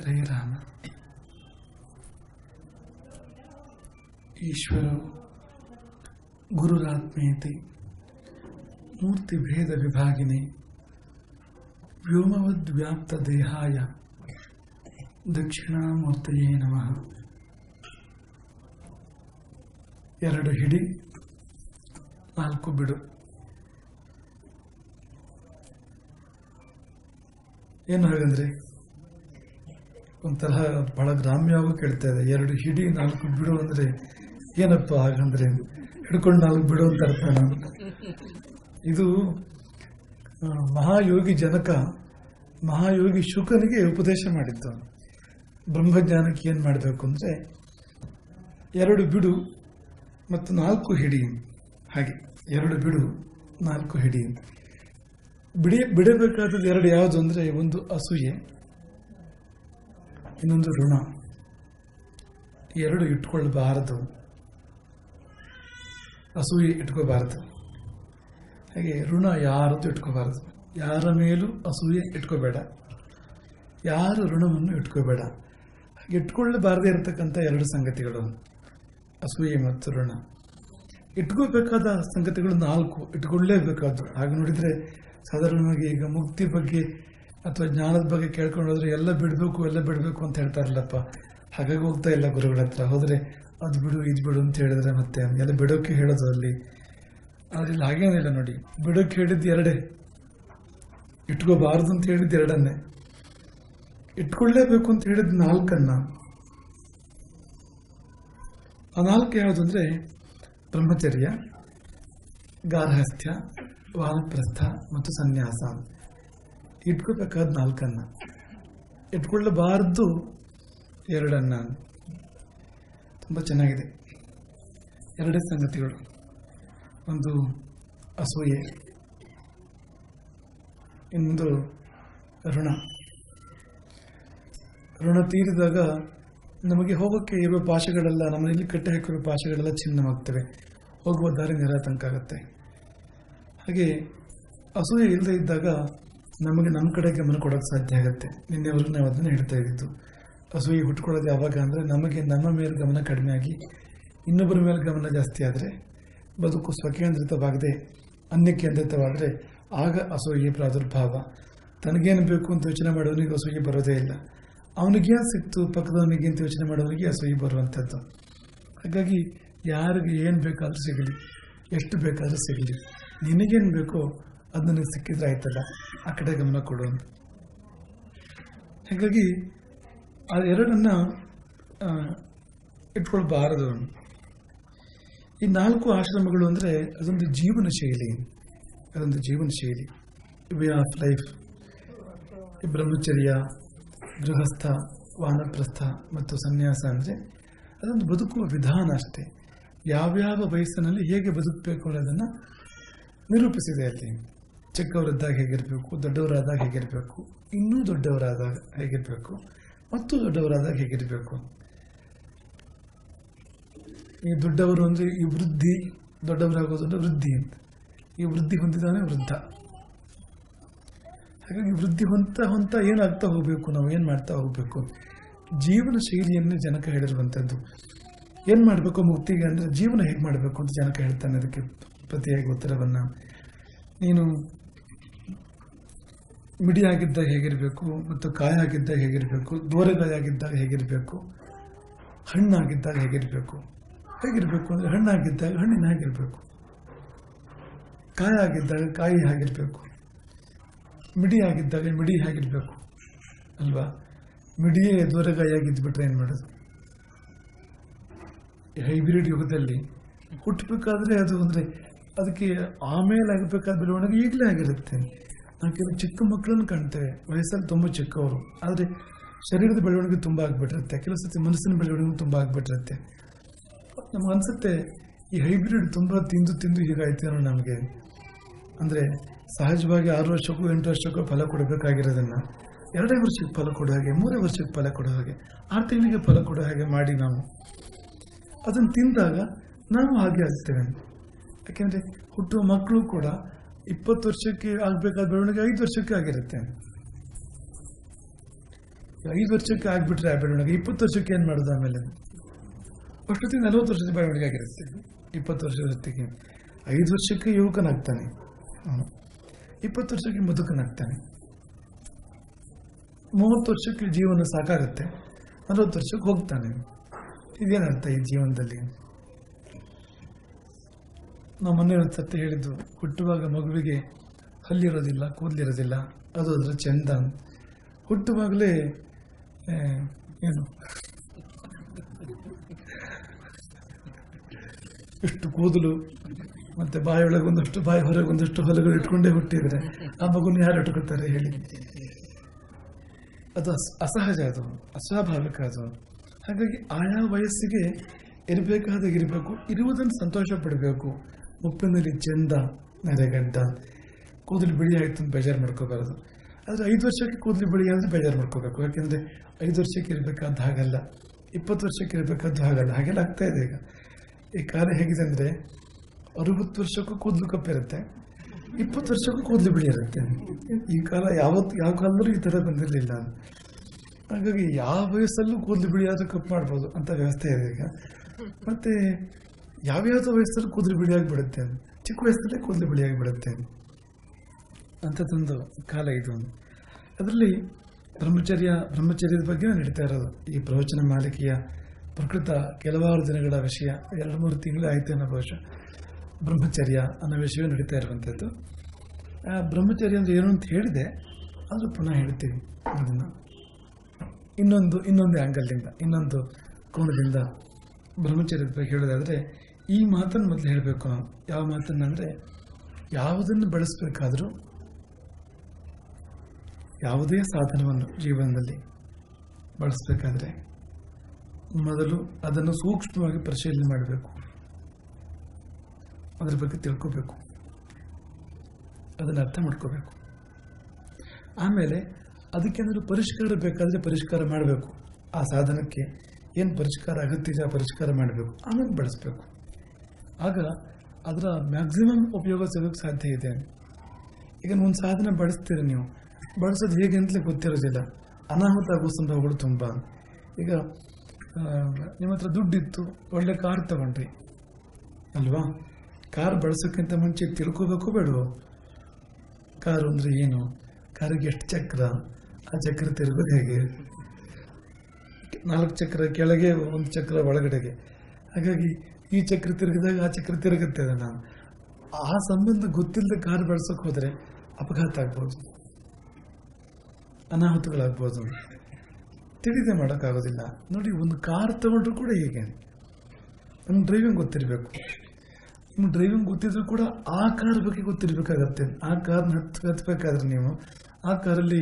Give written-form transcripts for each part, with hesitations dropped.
ಹರೇ ರಾಮ. ಈಶ್ವರೋ ಗುರುರಾತ್ಮೇತಿ ಮೂರ್ತಿ ಭೇದ ವಿಭಾಗಿನಿ ವ್ಯೋಮವದ್ವ್ಯಾಪ್ತ ದೇಹಾಯ ದಕ್ಷಿಣಾಮೂರ್ತಯೇ ನಮಃ. 2 ಹಿಡಿ 4 ಬಿಡು. ಏನು ಹಾಗಂದ್ರೆ ಒಂಥರ ಬಹಳ ಗ್ರಾಮ್ಯವಾಗಿ ಕೇಳ್ತಾ ಇದೆ. 2 ಹಿಡಿ 4 ಬಿಡು ಅಂದ್ರೆ ಏನಪ್ಪ ಹಾಗಂದ್ರೆ ಹಿಡ್ಕೊಂಡು 4 ಬಿಡು ಅಂತ ಅರ್ಥ. ನಾನು ಇದು ಮಹಾಯೋಗಿ ಜನಕ ಮಹಾಯೋಗಿ ಶುಕನಿಗೆ ಉಪದೇಶ ಮಾಡಿದ್ದು. ಬ್ರಹ್ಮಜ್ಞಾನಕ್ಕೆ ಏನ್ ಮಾಡಬೇಕು ಅಂದ್ರೆ 2 ಬಿಡು ಮತ್ತು 4 ಹಿಡಿ. ಹಾಗೆ 2 ಬಿಡು 4 ಹಿಡಿ. ಬಿಡಬೇಕಾದದ್ದು 2 ಯಾವುದು ಅಂದ್ರೆ, ಒಂದು ಅಸೂಯೆ, ಇನ್ನೊಂದು ಋಣ. 2 ಇಟ್ಕೊಳ್ಬಾರದು. ಅಸೂಯೆ ಇಟ್ಕೋಬಾರದು, ಹಾಗೆ ಋಣ ಯಾರದ್ದು ಇಟ್ಕೋಬಾರದು. ಯಾರ ಮೇಲೂ ಅಸೂಯೆ ಇಟ್ಕೋಬೇಡ, ಯಾರ ಋಣವನ್ನು ಇಟ್ಕೋಬೇಡ. ಹಾಗೆ ಇಟ್ಕೊಳ್ಳಬಾರದೇ ಇರತಕ್ಕಂಥ 2 ಸಂಗತಿಗಳು ಅಸೂಯೆ ಮತ್ತು ಋಣ. ಇಟ್ಕೋಬೇಕಾದ ಸಂಗತಿಗಳು 4 ಇಟ್ಕೊಳ್ಳೇಬೇಕಾದ್ದು. ಹಾಗೆ ನೋಡಿದ್ರೆ ಸಾಧಾರಣವಾಗಿ ಈಗ ಮುಕ್ತಿ ಬಗ್ಗೆ ಅಥವಾ ಜ್ಞಾನದ ಬಗ್ಗೆ ಕೇಳ್ಕೊಂಡು ಹೋದ್ರೆ ಎಲ್ಲ ಬಿಡಬೇಕು ಅಂತ ಹೇಳ್ತಾರಲ್ಲಪ್ಪ. ಹಾಗಾಗಿ ಹೋಗ್ತಾ ಇಲ್ಲ ಗುರುಗಳ ಹತ್ರ. ಹೋದ್ರೆ ಅದು ಬಿಡು ಇದು ಬಿಡು ಅಂತ ಹೇಳಿದ್ರೆ ಮತ್ತೆ ಎಲ್ಲ ಬಿಡೋಕೆ ಹೇಳೋದು ಅಲ್ಲಿ. ಆದ್ರೆ ಇಲ್ಲಿ ಹಾಗೇನಿಲ್ಲ ನೋಡಿ. ಬಿಡೋಕೆ ಹೇಳಿದ್ದು 2, ಇಟ್ಕೋಬಾರದು ಅಂತ ಹೇಳಿದ್ದು 2, ಇಟ್ಕೊಳ್ಳೇಬೇಕು ಅಂತ ಹೇಳಿದ್ದು 4. ಆ 4 ಯಾವುದು ಅಂದ್ರೆ ಬ್ರಹ್ಮಚರ್ಯ, ಗಾರ್ಹಸ್ಥ್ಯ, ವಾನಪ್ರಸ್ಥ ಮತ್ತು ಸನ್ಯಾಸ. ಇಟ್ಕೋಬೇಕಾದ 4. ಇಟ್ಕೊಳ್ಳಬಾರದು 2. ತುಂಬಾ ಚೆನ್ನಾಗಿದೆ. 2 ಸಂಗತಿಗಳು. ಒಂದು ಅಸೂಯೆ, ಇನ್ನೊಂದು ಋಣ. ಋಣ ತೀರಿದಾಗ ನಮಗೆ ಹೋಗೋಕ್ಕೆ ಇರುವ ಭಾಷೆಗಳೆಲ್ಲ, ನಮ್ಮಲ್ಲಿ ಕಟ್ಟಿ ಹಾಕಿರುವ ಭಾಷೆಗಳೆಲ್ಲ ಚಿನ್ನವಾಗ್ತವೆ. ಹೋಗುವ ದಾರಿ ನಿರಾತಂಕ ಆಗುತ್ತೆ. ಹಾಗೆ ಅಸೂಯೆ ಇಲ್ಲದೆ ಇದ್ದಾಗ ನಮಗೆ ನಮ್ಮ ಕಡೆ ಗಮನ ಕೊಡೋಕೆ ಸಾಧ್ಯ ಆಗುತ್ತೆ. ನಿನ್ನೆವರೆಗೂ ನಾವು ಅದನ್ನು ಹೇಳ್ತಾ ಇದ್ದಿದ್ದು. ಅಸೂಯೆ ಹುಟ್ಕೊಳ್ಳೋದು ಯಾವಾಗ ಅಂದರೆ, ನಮಗೆ ನಮ್ಮ ಮೇಲೆ ಗಮನ ಕಡಿಮೆ ಆಗಿ ಇನ್ನೊಬ್ಬರ ಮೇಲೆ ಗಮನ ಜಾಸ್ತಿ ಆದರೆ, ಬದುಕು ಸ್ವಕೇಂದ್ರಿತವಾಗದೆ ಅನ್ಯಕೇಂದ್ರಿತವಾದರೆ ಆಗ ಅಸೂಯೆ ಪ್ರಾದುರ್ಭಾವ. ತನಗೇನು ಬೇಕು ಅಂತ ಯೋಚನೆ ಮಾಡೋನಿಗೆ ಅಸೂಯೆ ಬರೋದೇ ಇಲ್ಲ. ಅವನಿಗೇನು ಸಿಕ್ತು ಪಕ್ಕದವನಿಗೆ ಅಂತ ಯೋಚನೆ ಮಾಡೋನಿಗೆ ಅಸೂಯೆ ಬರುವಂಥದ್ದು. ಹಾಗಾಗಿ ಯಾರಿಗೆ ಏನು ಬೇಕಾದ್ರೂ ಸಿಗಲಿ, ಎಷ್ಟು ಬೇಕಾದ್ರೂ ಸಿಗಲಿ, ನಿನಗೇನು ಬೇಕೋ ಅದು ನನಗೆ ಸಿಕ್ಕಿದ್ರೆ ಆಯ್ತಲ್ಲ, ಆ ಕಡೆ ಗಮನ ಕೊಡೋನು. ಹಾಗಾಗಿ ಆ 2 ಇಟ್ಕೊಳ್ಬಾರದು. ಈ 4 ಆಶ್ರಮಗಳು ಅಂದರೆ ಅದೊಂದು ಜೀವನ ಶೈಲಿ, ವೇ ಆಫ್ ಲೈಫ್. ಈ ಬ್ರಹ್ಮಚರ್ಯ, ಗೃಹಸ್ಥ, ವಾನಪ್ರಸ್ಥ ಮತ್ತು ಸನ್ಯಾಸ ಅಂದರೆ ಅದೊಂದು ಬದುಕುವ ವಿಧಾನ ಅಷ್ಟೇ. ಯಾವ್ಯಾವ ವಯಸ್ಸಿನಲ್ಲಿ ಹೇಗೆ ಬದುಕಬೇಕು ಅನ್ನೋದನ್ನು ನಿರೂಪಿಸಿದೆ ಅಲ್ಲಿ. ಚಿಕ್ಕವರಿದ್ದಾಗ ಹೇಗಿರಬೇಕು, ದೊಡ್ಡವರಾದಾಗ ಹೇಗಿರಬೇಕು, ಇನ್ನೂ ದೊಡ್ಡವರಾದಾಗ ಹೇಗಿರಬೇಕು, ಮತ್ತು ದೊಡ್ಡವರಾದಾಗ ಹೇಗಿರಬೇಕು. ಈ ದೊಡ್ಡವರು ಅಂದರೆ ಈ ವೃದ್ಧಿ, ದೊಡ್ಡವರಾಗೋದು ಅಂದರೆ ವೃದ್ಧಿ ಅಂತ. ಈ ವೃದ್ಧಿ ಹೊಂದಿದಾನೆ ವೃದ್ಧ. ಹಾಗಾಗಿ ವೃದ್ಧಿ ಹೊಂತ ಏನಾಗ್ತಾ ಹೋಗಬೇಕು, ನಾವು ಏನು ಮಾಡ್ತಾ ಹೋಗಬೇಕು, ಜೀವನ ಶೈಲಿಯನ್ನೇ ಜನಕ ಹೇಳಿರುವಂಥದ್ದು. ಏನು ಮಾಡಬೇಕು ಮುಕ್ತಿಗೆ ಅಂದರೆ ಜೀವನ ಹೇಗೆ ಮಾಡಬೇಕು ಅಂತ ಜನಕ ಹೇಳ್ತಾನೆ. ಅದಕ್ಕೆ ಪ್ರತಿಯಾಗಿ ಉತ್ತರವನ್ನು, ನೀನು ಮಿಡಿಯಾಗಿದ್ದಾಗ ಹೇಗಿರಬೇಕು, ಮತ್ತು ಕಾಯ ಆಗಿದ್ದಾಗ ಹೇಗಿರಬೇಕು, ದೋರೆಗಾಯ ಆಗಿದ್ದಾಗ ಹೇಗಿರಬೇಕು, ಹಣ್ಣಾಗಿದ್ದಾಗ ಹೇಗಿರಬೇಕು ಅಂದರೆ ಹಣ್ಣಾಗಿದ್ದಾಗ ಹಣ್ಣಿನ ಹಾಗಿರಬೇಕು, ಕಾಯ ಆಗಿದ್ದಾಗ ಕಾಯಿ ಹಾಗಿರಬೇಕು, ಮಿಡಿ ಆಗಿದ್ದಾಗ ಮಿಡಿ ಹಾಗಿರಬೇಕು ಅಲ್ವಾ. ಮಿಡಿಯೇ ದೋರೆಗಾಯಿ ಆಗಿದ್ದುಬಿಟ್ರೆ ಏನು ಮಾಡೋದು. ಹೈಬ್ರಿಡ್ ಯುಗದಲ್ಲಿ ಹುಟ್ಟಬೇಕಾದ್ರೆ ಅದು ಅಂದರೆ ಅದಕ್ಕೆ ಆಮೇಲೆ ಆಗಬೇಕಾದ ಬೆಳವಣಿಗೆ ಈಗಲೇ ಆಗಿರುತ್ತೆ. ನಾವು ಕೆಲವು ಚಿಕ್ಕ ಮಕ್ಕಳನ್ನು ಕಾಣ್ತೇವೆ, ವಯಸ್ಸಲ್ಲಿ ತುಂಬ ಚಿಕ್ಕವರು, ಆದರೆ ಶರೀರದ ಬೆಳವಣಿಗೆ ತುಂಬ ಆಗಿಬಿಟ್ಟಿರುತ್ತೆ. ಕೆಲವು ಸತಿ ಮನಸ್ಸಿನ ಬೆಳವಣಿಗೆ ತುಂಬ ಆಗಿಬಿಟ್ಟಿರುತ್ತೆ. ನಮ್ಗೆ ಅನ್ಸುತ್ತೆ ಈ ಹೈಬ್ರಿಡ್ ತುಂಬ ತಿಂದು ಹೀಗಾಯ್ತೇನೋ ನಮಗೆ. ಅಂದರೆ ಸಹಜವಾಗಿ 6 ವರ್ಷಕ್ಕೂ 8 ವರ್ಷಕ್ಕೂ ಫಲ ಕೊಡಬೇಕಾಗಿರೋದನ್ನು 2 ವರ್ಷಕ್ಕೆ ಫಲ ಕೊಡೋ ಹಾಗೆ, 3 ವರ್ಷಕ್ಕೆ ಫಲ ಕೊಡೋ ಹಾಗೆ, 6 ತಿಂಗಳಿಗೆ ಫಲ ಕೊಡೋ ಹಾಗೆ ಮಾಡಿ ನಾವು ಅದನ್ನು ತಿಂದಾಗ ನಾವು ಹಾಗೆ ಆಗ್ತೇವೆ. ಯಾಕೆಂದರೆ ಹುಟ್ಟುವ ಮಕ್ಕಳು ಕೂಡ 20 ವರ್ಷಕ್ಕೆ ಆಗಬೇಕಾದ ಬೆಳವಣಿಗೆ 5 ವರ್ಷಕ್ಕೆ ಆಗಿರುತ್ತೆ. 5 ವರ್ಷಕ್ಕೆ ಆಗ್ಬಿಟ್ರೆ ಬೆಳವಣಿಗೆ, 20 ವರ್ಷಕ್ಕೆ ಏನು ಮಾಡೋದು ಆಮೇಲೆ? ಅಷ್ಟೊತ್ತಿಗೆ 40 ವರ್ಷದ ಬೆಳವಣಿಗೆ ಆಗಿರುತ್ತೆ. 20 ವರ್ಷದ ಹೊತ್ತಿಗೆ 5 ವರ್ಷಕ್ಕೆ ಯುವಕನಾಗ್ತಾನೆ, 20 ವರ್ಷಕ್ಕೆ ಮುದುಕನಾಗ್ತಾನೆ, 30 ವರ್ಷಕ್ಕೆ ಜೀವನ ಸಾಕಾಗುತ್ತೆ, 40 ವರ್ಷಕ್ಕೆ ಹೋಗ್ತಾನೆ. ಇದೇನರ್ಥ ಈ ಜೀವನದಲ್ಲಿ? ನಾವು ಮೊನ್ನೆ ಒಂದು ಸತ್ಯ ಹೇಳಿದ್ದು, ಹುಟ್ಟುವಾಗ ಮಗುವಿಗೆ ಹಲ್ಲಿರೋದಿಲ್ಲ, ಕೂದಲಿರೋದಿಲ್ಲ, ಅದು ಅದರ ಚಂದ. ಹುಟ್ಟುವಾಗಲೇ ಏನು ಇಷ್ಟು ಕೂದಲು, ಮತ್ತೆ ಬಾಯಿಯೊಳಗೆ ಒಂದಷ್ಟು, ಬಾಯಿ ಹೊರಗೆ ಒಂದಷ್ಟು ಹೊಲಗಳು ಇಟ್ಕೊಂಡೇ ಹುಟ್ಟಿದ್ರೆ ಆ ಮಗುನ ಯಾರು ಇಟ್ಕೊಳ್ತಾರೆ ಹೇಳಿ? ಅದು ಅಸಹಜ, ಅದು ಅಸ್ವಾಭಾವಿಕ. ಅದು ಹಾಗಾಗಿ ಆಯಾ ವಯಸ್ಸಿಗೆ ಇರಬೇಕಾದಾಗ ಇರಬೇಕು, ಇರುವುದನ್ನು ಸಂತೋಷ ಪಡಬೇಕು. ಮುಪ್ಪಿನಲ್ಲಿ ಚಂದ, ನೆರೆಗಡ್ಡ, ಕೂದಲು ಬಿಳಿ ಆಯ್ತು ಅಂತ ಬೇಜಾರು ಮಾಡ್ಕೋಬಾರದು. ಆದರೆ 5 ವರ್ಷಕ್ಕೆ ಕೂದಲು ಬಿಳಿ ಆದರೆ ಬೇಜಾರು ಮಾಡ್ಕೋಬೇಕು. ಯಾಕೆಂದರೆ 5 ವರ್ಷಕ್ಕೆ ಇರಬೇಕಾದ ಹಾಗಲ್ಲ, 20 ವರ್ಷಕ್ಕೆ ಇರಬೇಕಾದ್ದು ಹಾಗಲ್ಲ. ಹಾಗೆಲ್ಲ ಆಗ್ತಾ ಇದೆ ಈಗ. ಈ ಕಾಲ ಹೇಗಿದೆ ಅಂದರೆ 60 ವರ್ಷಕ್ಕೂ ಕೂದಲು ಕಪ್ಪಿರುತ್ತೆ, 20 ವರ್ಷಕ್ಕೂ ಕೂದಲು ಬಿಳಿ ಇರುತ್ತೆ. ಈ ಕಾಲ ಯಾವ ಕಾಲದಲ್ಲೂ ಈ ಥರ ಬಂದಿರಲಿಲ್ಲ. ಹಾಗಾಗಿ ಯಾವ ವಯಸ್ಸಲ್ಲೂ ಕೂದಲು ಬಿಳಿ ಆದರೂ ಕಪ್ಪು ಮಾಡ್ಬೋದು ಅಂತ ವ್ಯವಸ್ಥೆ ಇದೆ ಈಗ. ಮತ್ತು ಯಾವ್ಯಾವ ವಯಸ್ಸಲ್ಲೂ ಕೂದಲು ಬಿಳಿಯಾಗಿಬಿಡುತ್ತೆ, ಚಿಕ್ಕ ವಯಸ್ಸಲ್ಲೇ ಕೂದಲು ಬಿಳಿಯಾಗಿಬಿಡುತ್ತೆ ಅಂಥದ್ದೊಂದು ಕಾಲ ಇದು. ಅದರಲ್ಲಿ ಬ್ರಹ್ಮಚರ್ಯದ ಬಗ್ಗೆ ನಡೀತಾ ಇರೋದು ಈ ಪ್ರವಚನ ಮಾಲಿಕೆಯ ಪ್ರಕೃತ ಕೆಲವಾರು ದಿನಗಳ ವಿಷಯ. 2-3 ತಿಂಗಳು ಆಯಿತು ಅನ್ನೋ ಬಹುಶಃ ಬ್ರಹ್ಮಚರ್ಯ ಅನ್ನೋ ವಿಷಯ ನಡೀತಾ ಇರುವಂಥದ್ದು. ಬ್ರಹ್ಮಚರ್ಯ ಅಂದರೆ ಏನು ಅಂತ ಹೇಳಿದೆ, ಆದರೂ ಪುನಃ ಹೇಳ್ತೀವಿ ಅದನ್ನು ಇನ್ನೊಂದು ಆ್ಯಂಗಲ್ನಿಂದ, ಇನ್ನೊಂದು ಕೋಣದಿಂದ ಬ್ರಹ್ಮಚರ್ಯದ ಬಗ್ಗೆ ಹೇಳೋದಾದರೆ ಈ ಮಾತನ್ನು ಮೊದಲು ಹೇಳಬೇಕು ನಾವು. ಯಾವ ಮಾತನ್ನು ಅಂದರೆ, ಯಾವುದನ್ನು ಬಳಸಬೇಕಾದರೂ, ಯಾವುದೇ ಸಾಧನವನ್ನು ಜೀವನದಲ್ಲಿ ಬಳಸಬೇಕಾದ್ರೆ ಮೊದಲು ಅದನ್ನು ಸೂಕ್ಷ್ಮವಾಗಿ ಪರಿಶೀಲನೆ ಮಾಡಬೇಕು, ಅದರ ಬಗ್ಗೆ ತಿಳ್ಕೋಬೇಕು, ಅದನ್ನು ಅರ್ಥ ಮಾಡ್ಕೋಬೇಕು. ಆಮೇಲೆ ಅದಕ್ಕೇನಾದರೂ ಪರಿಷ್ಕಾರ ಬೇಕಾದರೆ ಪರಿಷ್ಕಾರ ಮಾಡಬೇಕು. ಆ ಸಾಧನಕ್ಕೆ ಏನು ಪರಿಷ್ಕಾರ ಅಗತ್ಯ ಇದೆ ಆ ಪರಿಷ್ಕಾರ ಮಾಡಬೇಕು, ಆಮೇಲೆ ಬಳಸಬೇಕು. ಆಗ ಅದರ ಮ್ಯಾಕ್ಸಿಮಮ್ ಉಪಯೋಗ ಸಿಗೋಕ್ಕೆ ಸಾಧ್ಯ ಇದೆ. ಈಗ ಒಂದು ಸಾಧನ ಬಳಸ್ತೀರಿ, ನೀವು ಬಳಸೋದು ಹೇಗೆ ಅಂತಲೇ ಗೊತ್ತಿರೋದಿಲ್ಲ, ಅನಾಹುತ ಆಗೋ ಸಂಭವಗಳು ತುಂಬ. ಈಗ ನಿಮ್ಮ ಹತ್ರ ದುಡ್ಡಿತ್ತು, ಒಳ್ಳೆ ಕಾರ್ ತಗೊಂಡ್ರಿ ಅಲ್ವಾ? ಕಾರ್ ಬಳಸೋಕ್ಕಿಂತ ಮುಂಚೆ ತಿಳ್ಕೋಬೇಕು ಬೇಡವೋ? ಕಾರು ಅಂದರೆ ಏನು, ಕಾರಿಗೆ ಎಷ್ಟು ಚಕ್ರ, ಆ ಚಕ್ರ ತಿರುಗೋದು ಹೇಗೆ, 4 ಚಕ್ರ ಕೆಳಗೆ, 1 ಚಕ್ರ ಒಳಗಡೆಗೆ. ಹಾಗಾಗಿ ಈ ಚಕ್ರ ತಿರುಗಿದಾಗ ಆ ಚಕ್ರ ತಿರುಗುತ್ತೆ. ಅದನ್ನು ಆ ಸಂಬಂಧ ಗೊತ್ತಿಲ್ಲದೆ ಕಾರ್ ಬಳಸೋಕೆ ಹೋದರೆ ಅಪಘಾತ ಆಗ್ಬೋದು, ಅನಾಹುತಗಳಾಗ್ಬೋದು, ತಿಳಿದೇ ಮಾಡೋಕ್ಕಾಗೋದಿಲ್ಲ. ನೋಡಿ, ಒಂದು ಕಾರ್ ತಗೊಂಡ್ರು ಕೂಡ ಹೀಗೆ, ನಮ್ಗೆ ಡ್ರೈವಿಂಗ್ ಗೊತ್ತಿರಬೇಕು. ನಿಮ್ಗೆ ಡ್ರೈವಿಂಗ್ ಗೊತ್ತಿದ್ರು ಕೂಡ ಆ ಕಾರ್ ಬಗ್ಗೆ ಗೊತ್ತಿರಬೇಕಾಗತ್ತೆ. ಆ ಕಾರ್ನ ಹತ್ಬೇಕಾದ್ರೆ ನೀವು ಆ ಕಾರಲ್ಲಿ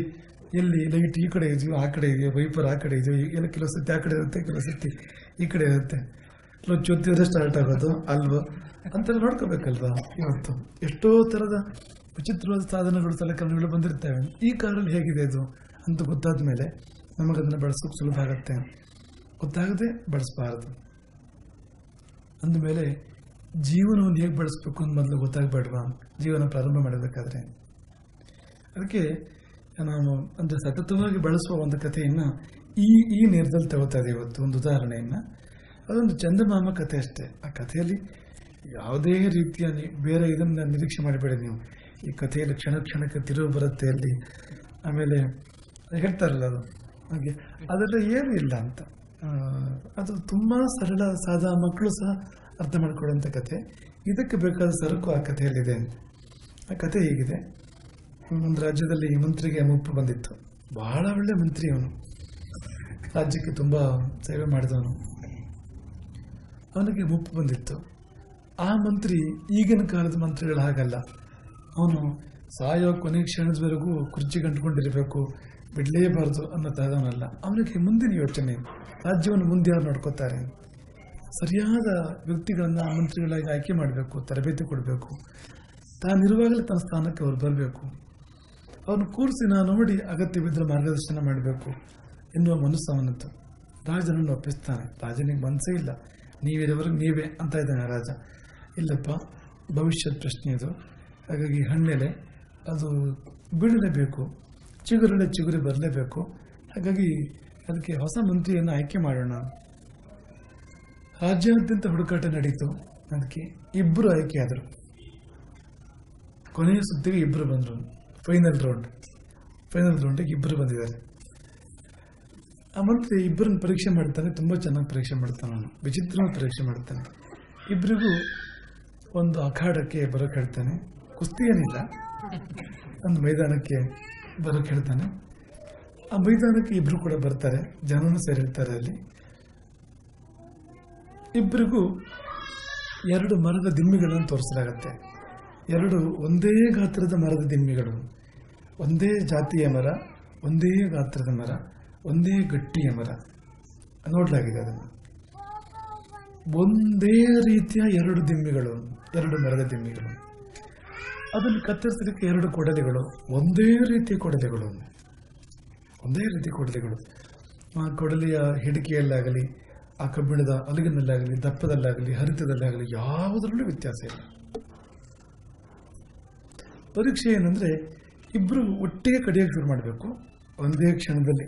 ಎಲ್ಲಿ ಲೈಟ್ ಈ ಕಡೆ ಇದೆಯೋ ಆ ಕಡೆ ಇದೆಯೋ, ವೈಪರ್ ಆ ಕಡೆ ಇದೆಯೋ, ಎಲ್ಲ ಕೆಲವು ಸತಿ ಆ ಕಡೆ ಇರುತ್ತೆ, ಕೆಲವು ಸತಿ ಈ ಕಡೆ ಇರುತ್ತೆ, ಕೆಲವು ಜೊತೆ ಸ್ಟಾರ್ಟ್ ಆಗೋದು ಅಲ್ವೋ ಅಂತೆಲ್ಲ ನೋಡ್ಕೋಬೇಕಲ್ವಾ. ಇವತ್ತು ಎಷ್ಟೋ ಥರದ ವಿಚಿತ್ರವಾದ ಸಾಧನಗಳು, ಸಲಕರಣೆಗಳು ಬಂದಿರ್ತವೆ. ಈ ಕಾರಲ್ಲಿ ಹೇಗಿದೆ ಇದು ಅಂತ ಗೊತ್ತಾದ ಮೇಲೆ ನಮಗದನ್ನು ಬಳಸೋಕೆ ಸುಲಭ ಆಗುತ್ತೆ. ಗೊತ್ತಾಗದೆ ಬಳಸಬಾರದು. ಅಂದಮೇಲೆ ಜೀವನವನ್ನು ಹೇಗೆ ಬಳಸಬೇಕು ಅಂತ ಮೊದಲು ಗೊತ್ತಾಗಬೇಡವಾ ಜೀವನ ಪ್ರಾರಂಭ ಮಾಡಬೇಕಾದ್ರೆ? ಅದಕ್ಕೆ ನಾವು ಅಂದರೆ ಸತತವಾಗಿ ಬಳಸುವ ಒಂದು ಕಥೆಯನ್ನು ಈ ನೇರದಲ್ಲಿ ತಗೋತಾ ಇದೆ ಇವತ್ತು. ಒಂದು ಉದಾಹರಣೆಯನ್ನು, ಅದೊಂದು ಚಂದಮಾಮ ಕಥೆ ಅಷ್ಟೇ. ಆ ಕಥೆಯಲ್ಲಿ ಯಾವುದೇ ರೀತಿಯ ಬೇರೆ ಇದನ್ನು ನಿರೀಕ್ಷೆ ಮಾಡಬೇಡಿ ನೀವು. ಈ ಕಥೆಯಲ್ಲಿ ಕ್ಷಣ ಕ್ಷಣಕ್ಕೆ ತಿರುವು ಬರುತ್ತೆ ಅಲ್ಲಿ, ಆಮೇಲೆ ಹೇಳ್ತಾರಲ್ಲ ಅದು ಹಾಗೆ, ಅದೆಲ್ಲ ಏನೂ ಇಲ್ಲ ಅಂತ. ಅದು ತುಂಬ ಸರಳ, ಸಾದಾ, ಮಕ್ಕಳು ಸಹ ಅರ್ಥ ಮಾಡ್ಕೊಳ್ಳೋಂಥ ಕಥೆ. ಇದಕ್ಕೆ ಬೇಕಾದ ಸರಕು ಆ ಕಥೆಯಲ್ಲಿದೆ. ಆ ಕಥೆ ಹೀಗಿದೆ. ಒಂದು ರಾಜ್ಯದಲ್ಲಿ ಮಂತ್ರಿಗೆ ಮುಪ್ಪು ಬಂದಿತ್ತು. ಬಹಳ ಒಳ್ಳೆ ಮಂತ್ರಿ ಅವನು, ರಾಜ್ಯಕ್ಕೆ ತುಂಬ ಸೇವೆ ಮಾಡಿದವನು. ಅವನಿಗೆ ಮುಪ್ಪು ಬಂದಿತ್ತು. ಆ ಮಂತ್ರಿ ಈಗಿನ ಕಾಲದ ಮಂತ್ರಿಗಳು ಹಾಗಲ್ಲ. ಅವನು ಸಾಯೋ ಕೊನೆ ಕ್ಷಣದವರೆಗೂ ಕುರ್ಚಿ ಗಂಟ್ಕೊಂಡಿರಬೇಕು, ಬಿಡಲೇಬಾರದು ಅನ್ನೋ ತರದವನಲ್ಲ. ಅವನಿಗೆ ಮುಂದಿನ ಯೋಚನೆ, ರಾಜ್ಯವನ್ನು ಮುಂದೆ ಯಾರು ನೋಡ್ಕೋತಾರೆ, ಸರಿಯಾದ ವ್ಯಕ್ತಿಗಳನ್ನು ಮಂತ್ರಿಗಳಾಗಿ ಆಯ್ಕೆ ಮಾಡಬೇಕು, ತರಬೇತಿ ಕೊಡಬೇಕು, ತಾನಿರುವಾಗಲೇ ತನ್ನ ಸ್ಥಾನಕ್ಕೆ ಅವರು ಬರಬೇಕು, ಅವನು ಕೂರಿಸಿ ನಾನು ನೋಡಿ ಅಗತ್ಯ ಬಿದ್ದರೆ ಮಾರ್ಗದರ್ಶನ ಮಾಡಬೇಕು ಎನ್ನುವ ಮನಸ್ಸು ಅವನದ್ದು. ರಾಜನನ್ನು ಒಪ್ಪಿಸ್ತಾನೆ. ರಾಜನಿಗೆ ಮನಸ್ಸೇ ಇಲ್ಲ, ನೀವಿರೋವರೆಗೆ ನೀವೇ ಅಂತ ಇದ್ದಾನೆ ರಾಜ. ಇಲ್ಲಪ್ಪ, ಭವಿಷ್ಯದ ಪ್ರಶ್ನೆ ಇದು. ಹಾಗಾಗಿ ಹಣ್ಣೆಲೆ ಅದು ಬೀಳಲೇಬೇಕು, ಚಿಗುರೆಲೆ ಚಿಗುರಿ ಬರಲೇಬೇಕು, ಹಾಗಾಗಿ ಅದಕ್ಕೆ ಹೊಸ ಮಂತ್ರಿಯನ್ನು ಆಯ್ಕೆ ಮಾಡೋಣ. ರಾಜ್ಯಾದ್ಯಂತ ಹುಡುಕಾಟ ನಡೀತು. ಅದಕ್ಕೆ ಇಬ್ಬರು ಆಯ್ಕೆ ಆದರು. ಕೊನೆಯ ಸುದ್ದಿಗೆ ಇಬ್ಬರು ಬಂದರು. ಫೈನಲ್ ರೌಂಡಿಗೆ ಇಬ್ಬರು ಬಂದಿದ್ದಾರೆ. ಆ ಮಂತ್ರಿ ಇಬ್ಬರನ್ನು ಪರೀಕ್ಷೆ ಮಾಡ್ತಾನೆ. ತುಂಬ ಚೆನ್ನಾಗಿ ಪರೀಕ್ಷೆ ಮಾಡ್ತಾನೆ. ಅವನು ವಿಚಿತ್ರವಾಗಿ ಪರೀಕ್ಷೆ ಮಾಡ್ತಾನೆ. ಇಬ್ಬರಿಗೂ ಒಂದು ಅಖಾಡಕ್ಕೆ ಬರೋಕೆ ಹೇಳ್ತಾನೆ. ಕುಸ್ತಿ ಏನಿಲ್ಲ, ಒಂದು ಮೈದಾನಕ್ಕೆ ಬರೋಕೆ ಹೇಳ್ತಾನೆ. ಆ ಮೈದಾನಕ್ಕೆ ಇಬ್ಬರು ಕೂಡ ಬರ್ತಾರೆ. ಜನನೂ ಸೇರಿರ್ತಾರೆ. ಅಲ್ಲಿ ಇಬ್ಬರಿಗೂ 2 ಮರದ ದಿಮ್ಮಿಗಳನ್ನು ತೋರಿಸಲಾಗತ್ತೆ. 2 ಒಂದೇ ಗಾತ್ರದ ಮರದ ದಿಮ್ಮಿಗಳು, ಒಂದೇ ಜಾತಿಯ ಮರ, ಒಂದೇ ಗಾತ್ರದ ಮರ, ಒಂದೇ ಗಟ್ಟಿಯ ಮರ ನೋಡಲಾಗಿದೆ. ಅದನ್ನು ಒಂದೇ ರೀತಿಯ 2 ದಿಮ್ಮಿಗಳು, 2 ಮರದ ದಿಮ್ಮಿಗಳು. ಅದನ್ನು ಕತ್ತರಿಸಲಿಕ್ಕೆ 2 ಕೊಡಲಿಗಳು, ಒಂದೇ ರೀತಿಯ ಕೊಡಲಿಗಳು. ಆ ಕೊಡಲಿಯ ಹಿಡಿಕೆಯಲ್ಲಾಗಲಿ, ಆ ಕಬ್ಬಿಣದ ಅಲುಗಿನಲ್ಲಾಗಲಿ, ದಪ್ಪದಲ್ಲಾಗಲಿ, ಹರಿತದಲ್ಲಾಗಲಿ ಯಾವುದರಲ್ಲೂ ವ್ಯತ್ಯಾಸ ಇಲ್ಲ. ಪರೀಕ್ಷೆ ಏನಂದ್ರೆ ಇಬ್ರು ಒಟ್ಟಿಗೆ ಕಡಿಯೋಕೆ ಶುರು ಮಾಡಬೇಕು. ಒಂದೇ ಕ್ಷಣದಲ್ಲಿ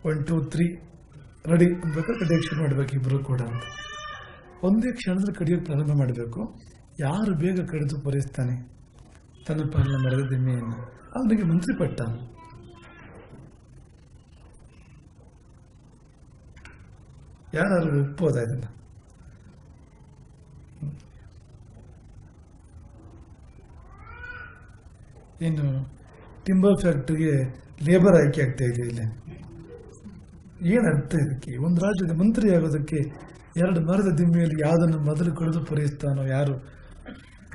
1 2 3 ರೆಡಿ ಅನ್ಬೇಕು, ಕಡಿಯೋಕೆ ಶುರು ಮಾಡಬೇಕು ಇಬ್ರು ಕೂಡ ಅಂತ. ಒಂದೇ ಕ್ಷಣದಲ್ಲಿ ಕಡಿಯೋಕೆ ಪ್ರಾರಂಭ ಮಾಡಬೇಕು. ಯಾರು ಬೇಗ ಕಡಿದು ಪೂರೈಸ್ತಾನೆ ತನ್ನ ಪಾಲಿನ ಮರದ ದಿಮ್ಮೆಯನ್ನು, ಅವನಿಗೆ ಮಂತ್ರಿ ಪಟ್ಟ. ಯಾರು ಒಪ್ಪೋದ ಇದನ್ನ? ಏನು ಟಿಂಬರ್ ಫ್ಯಾಕ್ಟ್ರಿಗೆ ಲೇಬರ್ ಆಯ್ಕೆ ಆಗ್ತಾ ಇದೆ ಇಲ್ಲಿ? ಏನು ಅರ್ಥ ಇದಕ್ಕೆ? ಒಂದು ರಾಜ್ಯದ ಮಂತ್ರಿ ಆಗೋದಕ್ಕೆ 2 ಮರದ ದಿಮ್ಮೆಯಲ್ಲಿ ಯಾವುದನ್ನು ಮೊದಲು ಕಡಿದು ಪೂರೈಸ್ತಾನೋ ಯಾರು,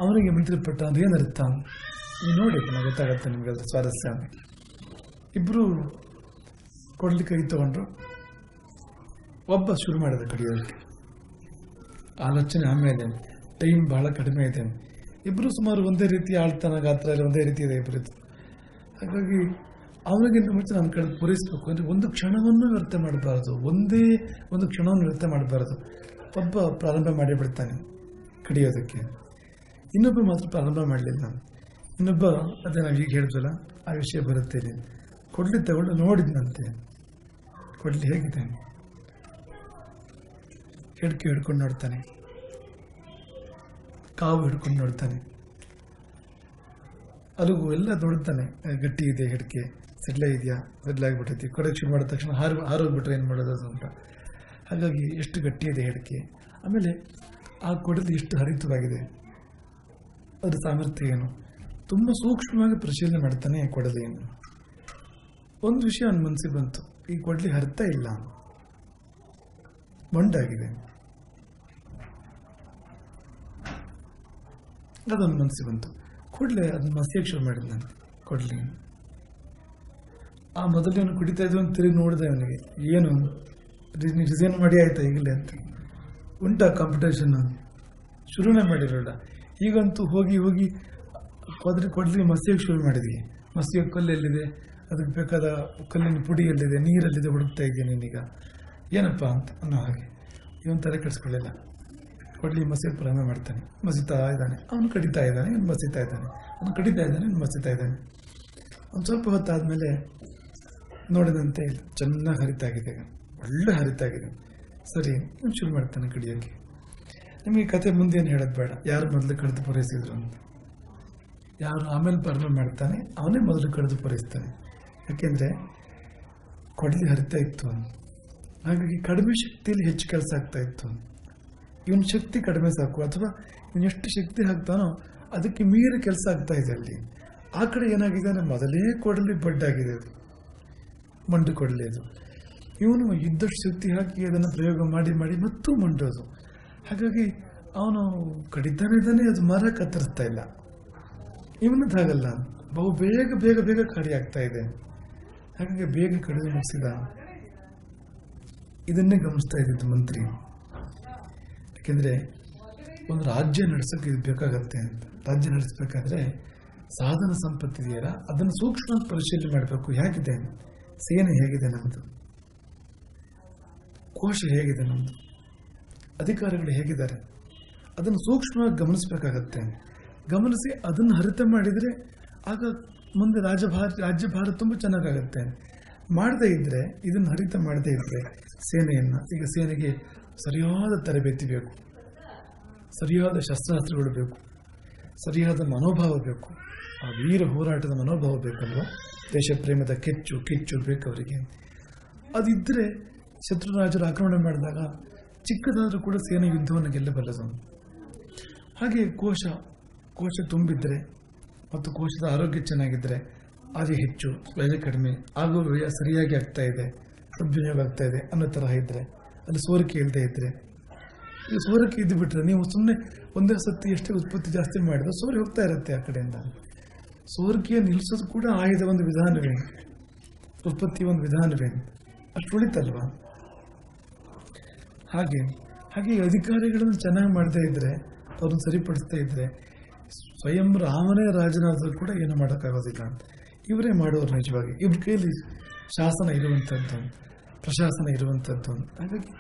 ಅವನಿಗೆ ಮಂತ್ರಿ ಪಟ್ಟ ಅಂದ್ರೆ ಏನರ್ಥ? ನೀವು ನೋಡಿ, ಗೊತ್ತಾಗತ್ತೆ ನಿಮ್ಗೆ ಅದ್ರ ಸ್ವಾರಸ್ಯ. ಇಬ್ರು ಕೊಡ್ಲಿಕ್ಕೆ ಕೈ ತಗೊಂಡ್ರು. ಒಬ್ಬ ಶುರು ಮಾಡಿದ ಕಡಿಯೋದಕ್ಕೆ. ಆಲೋಚನೆ ಆಮೇಲೆ, ಟೈಮ್ ಬಹಳ ಕಡಿಮೆ ಇದೆ. ಇಬ್ರು ಸುಮಾರು ಒಂದೇ ರೀತಿಯ ಆಳ್ತಾನ, ಗಾತ್ರ ಎಲ್ಲ ಒಂದೇ ರೀತಿ ಇದೆ ಇಬ್ಬರಿದ್ದು. ಹಾಗಾಗಿ ಅವನಿಗಿಂತ ಮುಂಚೆ ನಾನು ಕಡಿದು ಪೂರೈಸಬೇಕು ಅಂದರೆ ಒಂದು ಕ್ಷಣವನ್ನು ವ್ಯರ್ಥ ಮಾಡಬಾರದು, ಒಂದು ಕ್ಷಣವನ್ನು ವ್ಯರ್ಥ ಮಾಡಬಾರದು. ಒಬ್ಬ ಪ್ರಾರಂಭ ಮಾಡಿಬಿಡ್ತಾನೆ ಕಡಿಯೋದಕ್ಕೆ, ಇನ್ನೊಬ್ಬ ಮಾತ್ರ ಪ್ರಾರಂಭ ಮಾಡಲಿಲ್ಲ. ಇನ್ನೊಬ್ಬ, ಅದೇ ನಾವು ಈಗ ಹೇಳಿದ್ವಲ್ಲ ಆ ವಿಷಯ ಬರುತ್ತೇನೆ, ಕೊಡ್ಲಿ ತಗೊಂಡು ನೋಡಿದ್ನಂತೆ. ಕೊಡ್ಲಿ ಹೇಗಿದೆ, ಹಿಡ್ಕೆ ಹಿಡ್ಕೊಂಡು ನೋಡ್ತಾನೆ, ಕಾವು ಹಿಡ್ಕೊಂಡು ನೋಡ್ತಾನೆ, ಅಲುಗು ಎಲ್ಲ ನೋಡ್ತಾನೆ. ಗಟ್ಟಿ ಇದೆ ಹಿಡ್ಕೆ, ಸೆಡ್ಲ ಇದೆಯಾ, ಸೆಡ್ಲಾಗಿಬಿಟ್ಟೈತಿ. ಕೊಡಕ್ಕೆ ಶುರು ಮಾಡಿದ ತಕ್ಷಣ ಹಾರೋಗ್ಬಿಟ್ರೆ ಏನು ಮಾಡೋದು ಅಂತ. ಹಾಗಾಗಿ ಎಷ್ಟು ಗಟ್ಟಿ ಇದೆ ಹಿಡ್ಕೆ, ಆಮೇಲೆ ಆ ಕೊಡಲಿ ಎಷ್ಟು ಹರಿತವಾಗಿದೆ, ಅದರ ಸಾಮರ್ಥ್ಯ ಏನು, ತುಂಬ ಸೂಕ್ಷ್ಮವಾಗಿ ಪರಿಶೀಲನೆ ಮಾಡ್ತಾನೆ ಕೊಡಲಿಯನ್ನು. ಒಂದು ವಿಷಯ ಅವನ ಮನಸ್ಸಿಗೆ ಬಂತು, ಈ ಕೊಡಲಿ ಹರಿತಾ ಇಲ್ಲ, ಮೊಂಡಾಗಿದೆ. ಅದೊಂದು ಮನಸ್ಸಿಗೆ ಬಂತು. ಕೂಡಲೇ ಅದನ್ನ ಮಸಿಯಕ್ಕೆ ಶುರು ಮಾಡಿದ ನಾನು ಕೊಡ್ಲಿ. ಆ ಮೊದಲೇನು ಕುಡಿತಾ ಇದ್ವು ಅಂತ ತಿರುಗಿ ನೋಡಿದೆ ಅವನಿಗೆ. ಏನು ರಿಸೈನ್ ಮಾಡಿ ಆಯ್ತಾ ಈಗಲೇ ಅಂತ ಉಂಟಾ ಕಾಂಪಿಟೇಷನ್? ಶುರುನೇ ಮಾಡಿರೋಲ್ಲ. ಈಗಂತೂ ಹೋಗಿ ಕೊಡ್ಲಿ ಮಸಿಯಕ್ಕೆ ಶುರು ಮಾಡಿದ್ವಿ. ಮಸಿಯ ಕಲ್ಲು ಎಲ್ಲಿದೆ, ಅದಕ್ಕೆ ಬೇಕಾದ ಕಲ್ಲಿನ ಪುಡಿ ಎಲ್ಲಿದೆ, ನೀರಲ್ಲಿದೆ, ಹುಡುಕ್ತಾ ಇದ್ದೀನಿ ನೀನೀಗ ಏನಪ್ಪ ಅಂತ ಅನ್ನೋ ಹಾಗೆ. ಇವನು ತಲೆ ಕೆಡಿಸ್ಕೊಳ್ಳಿಲ್ಲ. ಕೊಡ್ಲಿ ಮಸಿಯಕ್ಕೆ ಪ್ರಾರಂಭ ಮಾಡ್ತಾನೆ. ಮಸಿತಾ ಇದ್ದಾನೆ, ಅವನು ಕಡಿತಾ ಇದ್ದಾನೆ, ಇವನು ಮಸಿತಾ ಇದ್ದಾನೆ, ಅವನು ಕಡಿತಾ ಇದ್ದಾನೆ, ಇವನು ಮಸಿತಾ ಇದ್ದಾನೆ. ಒಂದು ಸ್ವಲ್ಪ ಹೊತ್ತಾದಮೇಲೆ ನೋಡಿದಂತೆ ಇಲ್ಲ, ಚೆನ್ನಾಗಿ ಹರಿತಾಗಿದೆ, ಒಳ್ಳೆ ಹರಿತಾಗಿದೆ. ಸರಿ, ಇವನು ಶುರು ಮಾಡ್ತಾನೆ ಕಡಿಯೋಕ್ಕೆ. ನಿಮಗೆ ಕತೆ ಮುಂದೇನು ಹೇಳೋದು ಬೇಡ, ಯಾರು ಮೊದಲು ಕಡಿದು ಪೂರೈಸಿದ್ರು ಅಂತ. ಯಾರು ಆಮೇಲೆ ಪ್ರಾರಂಭ ಮಾಡ್ತಾನೆ ಅವನೇ ಮೊದಲು ಕಡಿದು ಪೂರೈಸ್ತಾನೆ. ಯಾಕೆಂದರೆ ಕೊಡಲಿ ಹರಿತಾ ಇತ್ತು, ಹಾಗಾಗಿ ಕಡಿಮೆ ಶಕ್ತಿಯಲ್ಲಿ ಹೆಚ್ಚು ಕೆಲಸ ಆಗ್ತಾ ಇತ್ತು. ಇವನ ಶಕ್ತಿ ಕಡಿಮೆ ಸಾಕು, ಅಥವಾ ಇವನು ಎಷ್ಟು ಶಕ್ತಿ ಹಾಕ್ತಾನೋ ಅದಕ್ಕೆ ಮೀರಿ ಕೆಲಸ ಆಗ್ತಾ ಇದೆ ಅಲ್ಲಿ. ಆ ಕಡೆ ಏನಾಗಿದೆ ಅಂದರೆ ಮೊದಲೇ ಕೊಡಲಿ ಬಡ್ಡಾಗಿದೆ, ಅದು ಮಂಡು ಕೊಡಲಿ. ಅದು ಇವನು ಇದ್ದಷ್ಟು ಶಕ್ತಿ ಹಾಕಿ ಅದನ್ನು ಪ್ರಯೋಗ ಮಾಡಿ ಮತ್ತೂ ಮಂಡೋದು. ಹಾಗಾಗಿ ಅವನು ಕಡಿತಾನೆ ಇದ್ದಾನೆ, ಅದು ಮರ ಕತ್ತರಿಸ್ತಾ ಇಲ್ಲ. ಇವನದ್ದು ಹಾಗಲ್ಲ, ಬಹು ಬೇಗ ಕಾರ್ಯ ಆಗ್ತಾ ಇದೆ. ಹಾಗಾಗಿ ಬೇಗ ಕಡಿದು ಮುಗಿಸಿದ. ಇದನ್ನೇ ಗಮನಿಸ್ತಾ ಇದ್ದಿದ್ದು ಮಂತ್ರಿ. ಯಾಕೆಂದರೆ ಒಂದು ರಾಜ್ಯ ನಡೆಸೋಕೆ ಇದು ಬೇಕಾಗತ್ತೆ ಅಂತ. ರಾಜ್ಯ ನಡೆಸಬೇಕಾದ್ರೆ ಸಾಧನ ಸಂಪತ್ತು ಇದೆಯಲ್ಲ, ಅದನ್ನು ಸೂಕ್ಷ್ಮ ಪರಿಶೀಲನೆ ಮಾಡಬೇಕು. ಹೇಗಿದೆ ಸೇನೆ, ಹೇಗಿದೆ ನಮ್ಮದು ಕೋಶ, ಹೇಗಿದೆ ನಮ್ಮದು ಅಧಿಕಾರಿಗಳು ಹೇಗಿದ್ದಾರೆ, ಅದನ್ನು ಸೂಕ್ಷ್ಮವಾಗಿ ಗಮನಿಸಬೇಕಾಗತ್ತೆ. ಗಮನಿಸಿ ಅದನ್ನು ಹರಿತ ಮಾಡಿದರೆ ಆಗ ಮುಂದೆ ರಾಜ್ಯಭಾರ ತುಂಬ ಚೆನ್ನಾಗಾಗತ್ತೆ. ಮಾಡದೇ ಇದ್ದರೆ, ಇದನ್ನು ಹರಿತ ಮಾಡದೇ ಇದ್ದರೆ ಸೇನೆಯನ್ನು, ಈಗ ಸೇನೆಗೆ ಸರಿಯಾದ ತರಬೇತಿ ಬೇಕು, ಸರಿಯಾದ ಶಸ್ತ್ರಾಸ್ತ್ರಗಳು ಬೇಕು, ಸರಿಯಾದ ಮನೋಭಾವ ಬೇಕು, ಆ ವೀರ ಹೋರಾಟದ ಮನೋಭಾವ ಬೇಕಲ್ವ, ದೇಶ ಪ್ರೇಮದ ಕಿಚ್ಚು ಬೇಕು ಅವರಿಗೆ. ಅದಿದ್ದರೆ ಶತ್ರುರಾಜರು ಆಕ್ರಮಣ ಮಾಡಿದಾಗ ಚಿಕ್ಕದಾದರೂ ಕೂಡ ಸೇನೆ ಯುದ್ಧವನ್ನು ಗೆಲ್ಲಬಲ್ಲದು. ಹಾಗೆ ಕೋಶ ತುಂಬಿದ್ರೆ ಮತ್ತು ಕೋಶದ ಆರೋಗ್ಯ ಚೆನ್ನಾಗಿದ್ದರೆ ಅದೇ ಹೆಚ್ಚು, ವ್ಯಯ ಕಡಿಮೆ, ಆಗೋ ವ್ಯಯ ಸರಿಯಾಗಿ ಆಗ್ತಾ ಇದೆ, ಸದ್ವಿನಿಯೋಗ ಆಗ್ತಾ ಇದೆ ಅನ್ನೋ ತರಹ ಇದ್ದರೆ, ಅಲ್ಲಿ ಸೋರಿಕೆ ಇಲ್ಲದೆ ಇದ್ದರೆ, ಈಗ ಸೋರಿಕೆ ಇದ್ದು ಬಿಟ್ರೆ ನೀವು ಸುಮ್ಮನೆ ಒಂದೇ ಸತಿ ಎಷ್ಟೇ ಉತ್ಪತ್ತಿ ಜಾಸ್ತಿ ಮಾಡಿದ್ರೆ ಸೋರಿ ಹೋಗ್ತಾ ಇರುತ್ತೆ ಆ ಕಡೆಯಿಂದ. ಸೋರಿಕೆಯ ನಿಲ್ಲಿಸೋದು ಕೂಡ ಆಯುಧ ಒಂದು ವಿಧಾನವೇ, ಉತ್ಪತ್ತಿ ಒಂದು ವಿಧಾನವೇ, ಅಷ್ಟು ಉಳಿತಲ್ವ. ಹಾಗೆ ಅಧಿಕಾರಿಗಳನ್ನು ಚೆನ್ನಾಗಿ ಮಾಡದೇ ಇದ್ದರೆ, ಅವ್ರನ್ನ ಸರಿಪಡಿಸ್ತಾ ಇದ್ದರೆ, ಸ್ವಯಂ ರಾಮನೇ ರಾಜನಾದರೂ ಕೂಡ ಏನು ಮಾಡೋಕ್ಕಾಗೋದಿಲ್ಲ ಅಂತ. ಇವರೇ ಮಾಡೋರು ನಿಜವಾಗಿ, ಇವ್ರ ಕೈಯಲ್ಲಿ ಶಾಸನ ಇರುವಂಥದ್ದು, ಪ್ರಶಾಸನ ಇರುವಂಥದ್ದು. ಹಾಗಾಗಿ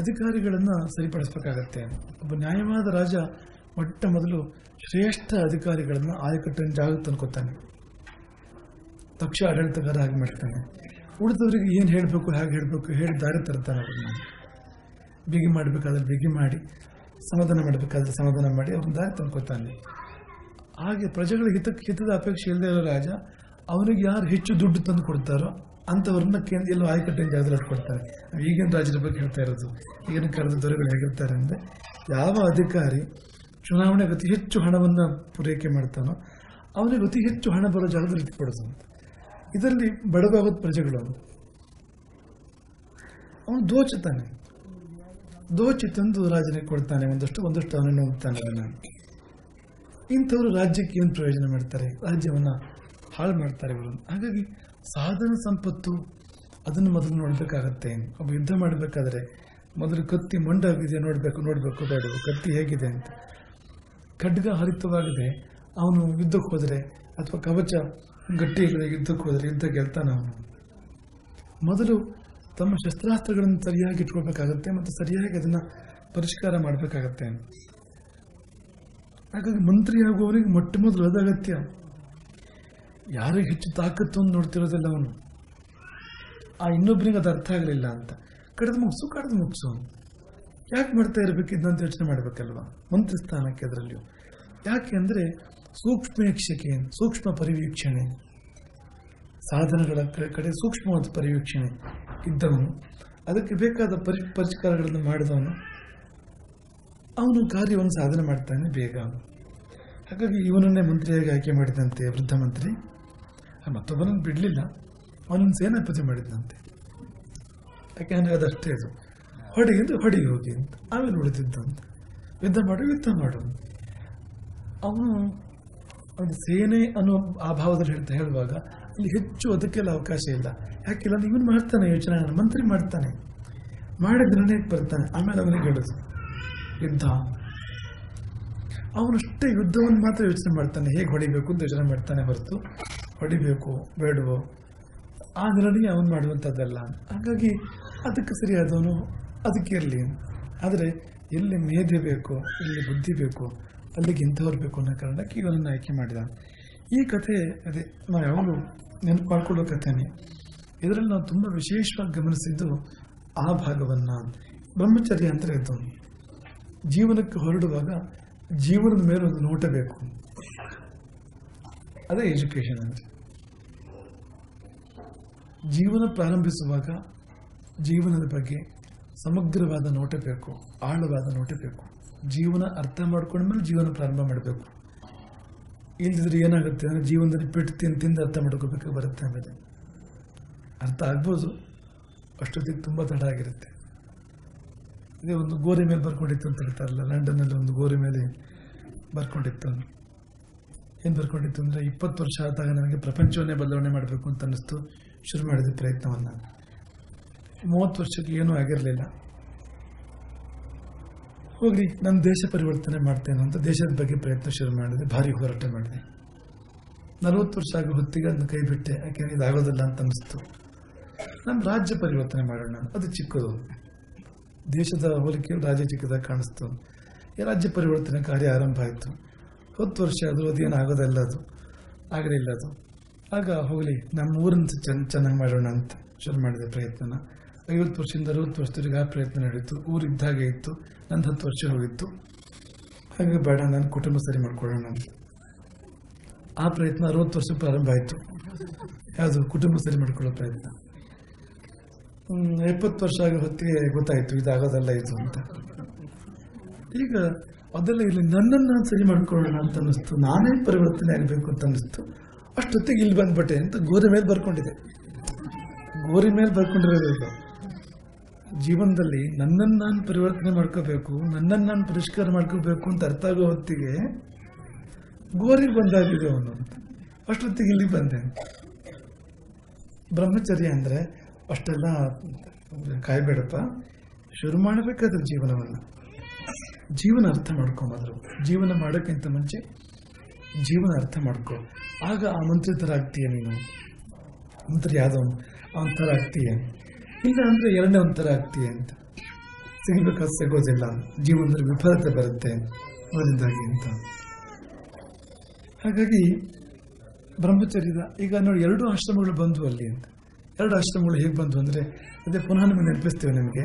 ಅಧಿಕಾರಿಗಳನ್ನು ಸರಿಪಡಿಸ್ಬೇಕಾಗತ್ತೆ. ಒಬ್ಬ ನ್ಯಾಯವಾದ ರಾಜ ಮೊಟ್ಟ ಮೊದಲು ಶ್ರೇಷ್ಠ ಅಧಿಕಾರಿಗಳನ್ನು ಆಯಕಟ್ಟಿನ ಜಾಗಕ್ಕೆ ತಂದ್ಕೊತಾನೆ, ದಕ್ಷ ಆಡಳಿತಗಾರ ಹಾಗೆ ಮಾಡ್ತಾನೆ. ಉಳಿದವರಿಗೆ ಏನು ಹೇಳಬೇಕು ಹಾಗೆ ಹೇಳಬೇಕು, ಹೇಳಿ ದಾರಿ ತರ್ತಾನೆ. ಅವ್ರನ್ನ ಬಿಗಿ ಮಾಡಬೇಕಾದ್ರೆ ಬಿಗಿ ಮಾಡಿ, ಸಮಾಧಾನ ಮಾಡಬೇಕಾದ್ರೆ ಸಮಾಧಾನ ಮಾಡಿ ಅವ್ರನ್ನ ದಾರಿ ತಂದ್ಕೊತಾನೆ. ಹಾಗೆ ಪ್ರಜೆಗಳ ಹಿತದ ಅಪೇಕ್ಷೆ ಇಲ್ಲದೆ ಇರೋ ರಾಜ, ಅವನಿಗೆ ಯಾರು ಹೆಚ್ಚು ದುಡ್ಡು ತಂದು ಕೊಡ್ತಾರೋ ಅಂಥವ್ರನ್ನ ಎಲ್ಲೋ ಆಯಕಟ್ಟಿನ ಜಾಗದಲ್ಲಿ ಇಟ್ಕೊಡ್ತಾರೆ. ಈಗಿನ ರಾಜರ ಬಗ್ಗೆ ಹೇಳ್ತಾ ಇರೋದು, ಈಗಿನ ಕಾಲದ ದೊರೆಗಳು ಹೇಗಿರ್ತಾರೆ ಅಂದರೆ, ಯಾವ ಅಧಿಕಾರಿ ಚುನಾವಣೆಗೆ ಅತಿ ಹೆಚ್ಚು ಹಣವನ್ನು ಪೂರೈಕೆ ಮಾಡ್ತಾನೋ ಅವನಿಗೆ ಅತಿ ಹೆಚ್ಚು ಹಣ ಬರೋ ಜಾಗದಲ್ಲಿ ಇಟ್ಕೊಡೋದು ಅಂತ. ಇದರಲ್ಲಿ ಬಡವಾಗೋದು ಪ್ರಜೆಗಳು. ಅವನು ದೋಚಿ ತಂದು ರಾಜನಿಗೆ ಕೊಡ್ತಾನೆ, ಒಂದಷ್ಟು ಅವನನ್ನು ಹೋಗ್ತಾನೆ. ಇಂಥವರು ರಾಜ್ಯಕ್ಕೆ ಏನು ಪ್ರಯೋಜನ ಮಾಡ್ತಾರೆ, ರಾಜ್ಯವನ್ನು ಹಾಳು ಮಾಡ್ತಾರೆ ಇವರು. ಹಾಗಾಗಿ ಸಾಧನ ಸಂಪತ್ತು ಅದನ್ನು ಮೊದಲು ನೋಡಬೇಕಾಗತ್ತೆ. ಒಬ್ಬ ಯುದ್ಧ ಮಾಡಬೇಕಾದ್ರೆ ಮೊದಲು ಕತ್ತಿ ಮೊಂಡಾಗಿದೆ ನೋಡಬೇಕು ಬೇಡವು, ಕತ್ತಿ ಹೇಗಿದೆ ಅಂತ. ಖಡ್ಗ ಹರಿತವಾಗಿದೆ, ಅವನು ಯುದ್ಧಕ್ಕೆ ಹೋದರೆ ಅಥವಾ ಕವಚ ಗಟ್ಟಿ ಯುದ್ಧಕ್ಕೆ ಹೋದರೆ ಯುದ್ಧ ಗೆಲ್ತಾನೆ ಅವನು. ಮೊದಲು ತಮ್ಮ ಶಸ್ತ್ರಾಸ್ತ್ರಗಳನ್ನು ಸರಿಯಾಗಿ ಇಟ್ಕೊಳ್ಬೇಕಾಗತ್ತೆ ಮತ್ತು ಸರಿಯಾಗಿ ಅದನ್ನು ಪರಿಷ್ಕಾರ ಮಾಡಬೇಕಾಗತ್ತೆ. ಹಾಗಾಗಿ ಮಂತ್ರಿಯಾಗುವವರಿಗೆ ಮೊಟ್ಟ ಮೊದಲು ಅದು ಅಗತ್ಯ. ಯಾರಿಗೆ ಹೆಚ್ಚು ತಾಕತ್ತು ಅಂತ ನೋಡ್ತಿರೋದಿಲ್ಲ ಅವನು, ಆ ಇನ್ನೊಬ್ಬರಿಗೆ ಅದು ಅರ್ಥ ಆಗಲಿಲ್ಲ ಅಂತ ಕಡ್ದು ಮುಗಿಸು. ಯಾಕೆ ಮಾಡ್ತಾ ಇರಬೇಕಿದ್ದಂತ ಯೋಚನೆ ಮಾಡಬೇಕಲ್ವ ಮಂತ್ರಿ ಸ್ಥಾನಕ್ಕೆ. ಅದರಲ್ಲಿಯೂ ಯಾಕೆ ಅಂದರೆ ಸೂಕ್ಷ್ಮ ಪರಿವೀಕ್ಷಣೆ, ಸಾಧನಗಳ ಕಡೆ ಸೂಕ್ಷ್ಮವಾದ ಪರಿವೀಕ್ಷಣೆ ಇದ್ದವನು, ಅದಕ್ಕೆ ಬೇಕಾದ ಪರಿಷ್ಕಾರಗಳನ್ನು ಮಾಡಿದವನು, ಅವನು ಕಾರ್ಯವನ್ನು ಸಾಧನೆ ಮಾಡ್ತಾನೆ ಬೇಗ. ಹಾಗಾಗಿ ಇವನನ್ನೇ ಮಂತ್ರಿಯಾಗಿ ಆಯ್ಕೆ ಮಾಡಿದಂತೆ ವೃದ್ಧ ಮಂತ್ರಿ. ಮತ್ತೊಬ್ಬನನ್ನು ಬಿಡಲಿಲ್ಲ, ಅವನನ್ನು ಸೇನಾಪತಿ ಮಾಡಿದಂತೆ. ಯಾಕೆಂದರೆ ಅದಷ್ಟೇ ಅದು, ಹೊಡಿಗೆ ಹೋಗಿ ಅಂತ. ಆಮೇಲೆ ಉಳಿದಿದ್ದಂತ ಯುದ್ಧ ಮಾಡು. ಅವನು ಒಂದು ಸೇನೆ ಅನ್ನೋ ಆ ಭಾವದಲ್ಲಿ ಹೇಳುವಾಗ ಅಲ್ಲಿ ಹೆಚ್ಚು ಅದಕ್ಕೆಲ್ಲ ಅವಕಾಶ ಇಲ್ಲ. ಯಾಕಿಲ್ಲ, ಇವನು ಮಾಡ್ತಾನೆ ಯೋಚನೆ, ಮಂತ್ರಿ ಮಾಡ್ತಾನೆ, ಮಾಡಿದ ನಿರ್ಣಯಕ್ಕೆ ಬರ್ತಾನೆ. ಆಮೇಲೆ ಅವನಿಗೆ ಹೇಳೋದು ಯುದ್ಧ. ಅವನಷ್ಟೇ ಯುದ್ಧವನ್ನು ಮಾತ್ರ ಯೋಚನೆ ಮಾಡ್ತಾನೆ, ಹೇಗೆ ಹೊಡಿಬೇಕು ಅಂತ ಯೋಚನೆ ಮಾಡ್ತಾನೆ ಹೊರತು ಹೊಡಿಬೇಕು ಬೇಡವೋ ಆ ನಿರ್ಣಯ ಅವನು ಮಾಡುವಂಥದ್ದಲ್ಲ. ಹಾಗಾಗಿ ಅದಕ್ಕೆ ಸರಿಯಾದವನು ಅದಕ್ಕೆ ಇರಲಿ. ಆದರೆ ಎಲ್ಲಿ ಮೇಧೆ ಬೇಕು, ಎಲ್ಲಿ ಬುದ್ಧಿ ಬೇಕು, ಅಲ್ಲಿಗೆ ಇಂಥವ್ರು ಬೇಕು ಅನ್ನೋ ಕಾರಣಕ್ಕೆ ಇವನನ್ನು ಆಯ್ಕೆ ಮಾಡಿದ. ಈ ಕಥೆ ಅದೇ ನಾವು ಯಾವಾಗಲೂ ನೆನಪು ಮಾಡ್ಕೊಳ್ಳೋ ಕಥೆನೇ. ಇದರಲ್ಲಿ ನಾವು ತುಂಬ ವಿಶೇಷವಾಗಿ ಗಮನಿಸಿದ್ದು ಆ ಭಾಗವನ್ನು. ಬ್ರಹ್ಮಚರ್ಯ ಅಂತ ಇದ್ದು, ಜೀವನಕ್ಕೆ ಹೊರಡುವಾಗ ಜೀವನದ ಮೇಲೆ ಒಂದು ನೋಟ ಬೇಕು. ಅದೇ ಎಜುಕೇಶನ್ ಅಂದರೆ. ಜೀವನ ಪ್ರಾರಂಭಿಸುವಾಗ ಜೀವನದ ಬಗ್ಗೆ ಸಮಗ್ರವಾದ ನೋಟ ಬೇಕು, ಆಳವಾದ ನೋಟ ಬೇಕು. ಜೀವನ ಅರ್ಥ ಮಾಡ್ಕೊಂಡ್ಮೇಲೆ ಜೀವನ ಪ್ರಾರಂಭ ಮಾಡಬೇಕು. ಇಲ್ಲದಿದ್ರೆ ಏನಾಗುತ್ತೆ ಅಂದರೆ ಜೀವನದಲ್ಲಿ ಪೆಟ್ಟು ತಿಂದು ಅರ್ಥ ಮಾಡ್ಕೋಬೇಕು ಬರುತ್ತೆ. ಆಮೇಲೆ ಅರ್ಥ ಆಗ್ಬೋದು, ಅಷ್ಟೊತ್ತಿಗೆ ತುಂಬ ತಡ ಆಗಿರುತ್ತೆ. ಇದೇ ಒಂದು ಗೋರೆ ಮೇಲೆ ಬರ್ಕೊಂಡಿತ್ತು ಅಂತ ಹೇಳ್ತಾರಲ್ಲ, ಲಂಡನ್ನಲ್ಲಿ ಒಂದು ಗೋರೆ ಮೇಲೆ ಬರ್ಕೊಂಡಿತ್ತು. ಏನು ಬರ್ಕೊಂಡಿತ್ತು ಅಂದರೆ 20 ವರ್ಷ ಆದಾಗ ನನಗೆ ಪ್ರಪಂಚವನ್ನೇ ಬದಲಾವಣೆ ಮಾಡಬೇಕು ಅಂತ ಅನ್ನಿಸ್ತು. ಶುರು ಮಾಡಿದ ಪ್ರಯತ್ನವನ್ನು 30 ವರ್ಷಕ್ಕೆ ಏನೂ ಆಗಿರಲಿಲ್ಲ. ಹೋಗ್ಲಿ, ನನ್ನ ದೇಶ ಪರಿವರ್ತನೆ ಮಾಡ್ತೇನೆ ಅಂತ ದೇಶದ ಬಗ್ಗೆ ಪ್ರಯತ್ನ ಶುರು ಮಾಡಿದೆ. ಭಾರಿ ಹೋರಾಟ ಮಾಡಿದೆ. 40 ವರ್ಷ ಆಗೋ ಹೊತ್ತಿಗೆ ಅದನ್ನ ಕೈ ಬಿಟ್ಟೆ. ಯಾಕೆಂದ್ರೆ ಇದಾಗೋದಿಲ್ಲ ಅಂತ ಅನ್ನಿಸ್ತು. ನಮ್ಮ ರಾಜ್ಯ ಪರಿವರ್ತನೆ ಮಾಡೋಣ, ಅದು ಚಿಕ್ಕದು. ದೇಶದ ಹೋಲಿಕೆ ರಾಜ್ಯ ಚಿಕ್ಕದಾಗಿ ಕಾಣಿಸ್ತು. ಈ ರಾಜ್ಯ ಪರಿವರ್ತನೆ ಕಾರ್ಯ ಆರಂಭ ಆಯಿತು. 10 ವರ್ಷ ಆದರೂ ಅದೇನು ಆಗೋದಲ್ಲ, ಅದು ಆಗಲಿಲ್ಲ ಅದು. ಆಗ ಹೋಗಲಿ, ನಮ್ಮ ಊರನ್ನು ಚೆನ್ನಾಗಿ ಮಾಡೋಣ ಅಂತ ಶುರು ಮಾಡಿದೆ ಪ್ರಯತ್ನನ. 50 ವರ್ಷದಿಂದ 60 ವರ್ಷದವರೆಗೆ ಆ ಪ್ರಯತ್ನ ನಡೀತು. ಊರಿದ್ದಾಗೆ ಇತ್ತು. ನಂದು 10 ವರ್ಷ ಹೋಗಿತ್ತು. ಹಾಗೆ ಬೇಡ, ನಾನು ಕುಟುಂಬ ಸರಿ ಮಾಡ್ಕೊಳ್ಳೋಣ ಅಂತ ಆ ಪ್ರಯತ್ನ 60 ವರ್ಷ ಪ್ರಾರಂಭ ಆಯಿತು. ಯಾವುದು ಕುಟುಂಬ ಸರಿ ಮಾಡ್ಕೊಳ್ಳೋ ಪ್ರಯತ್ನ. 70 ವರ್ಷ ಆಗೋ ಹೊತ್ತಿಗೆ ಗೊತ್ತಾಯಿತು ಇದಾಗೋದಲ್ಲ ಇದು ಅಂತ. ಈಗ ಅದೆಲ್ಲ ಇಲ್ಲಿ ನನ್ನನ್ನು ನಾನು ಸರಿ ಮಾಡ್ಕೊಳ್ಳೋಣ ಅಂತ ಅನ್ನಿಸ್ತು. ನಾನೇ ಪರಿವರ್ತನೆ ಆಗಬೇಕು ಅಂತ ಅನ್ನಿಸ್ತು. ಅಷ್ಟೊತ್ತಿಗೆ ಇಲ್ಲಿ ಬಂದ್ಬಿಟ್ಟೆ ಅಂತ ಗೋರಿ ಮೇಲೆ ಬರ್ಕೊಂಡಿದೆ. ಗೋರಿ ಮೇಲೆ ಬರ್ಕೊಂಡಿರೋದು ಜೀವನದಲ್ಲಿ ನನ್ನನ್ನು ನಾನು ಪರಿವರ್ತನೆ ಮಾಡ್ಕೋಬೇಕು, ನನ್ನನ್ನು ನಾನು ಪರಿಷ್ಕಾರ ಮಾಡ್ಕೋಬೇಕು ಅಂತ ಅರ್ಥ ಆಗೋ ಹೊತ್ತಿಗೆ ಗೋರಿಗೆ ಬಂದಾಗಿದೆ ಅವನು ಅಂತ. ಅಷ್ಟೊತ್ತಿಗೆ ಇಲ್ಲಿ ಬಂದೆ. ಬ್ರಹ್ಮಚರ್ಯ ಅಂದರೆ ಅಷ್ಟೆಲ್ಲ ಕಾಯ್ಬೇಡಪ್ಪ, ಶುರು ಮಾಡಬೇಕಾದ್ರೆ ಜೀವನವನ್ನು, ಜೀವನ ಅರ್ಥ ಮಾಡ್ಕೊಂಬಾದ್ರು. ಜೀವನ ಮಾಡೋಕ್ಕಿಂತ ಮುಂಚೆ ಜೀವನ ಅರ್ಥ ಮಾಡ್ಕೊ. ಆಗ ಆ ಮಂತ್ರಿ ಥರ ಆಗ್ತೀಯ ನೀನು. ಮಂತ್ರಿ ಯಾವುದೋ ಅವನ ಥರ ಆಗ್ತೀಯ, ಇಲ್ಲ ಅಂದರೆ ಎರಡನೇ ಒಂಥರ ಆಗ್ತೀಯ ಅಂತ. ಸಿಗಬೇಕಾದ ಸಿಗೋದಿಲ್ಲ, ಜೀವನದಲ್ಲಿ ವಿಫಲತೆ ಬರುತ್ತೆ ಅದರಿಂದಾಗಿ ಅಂತ. ಹಾಗಾಗಿ ಬ್ರಹ್ಮಚರ್ಯದ ಈಗ ನೋಡಿ 2 ಆಶ್ರಮಗಳು ಬಂದು ಅಲ್ಲಿ ಅಂತ. 2 ಆಶ್ರಮಗಳು ಹೇಗೆ ಬಂದು ಅಂದರೆ ಅದೇ ಪುನಃ ನಮಗೆ ನೆನಪಿಸ್ತೇವೆ ನಿಮಗೆ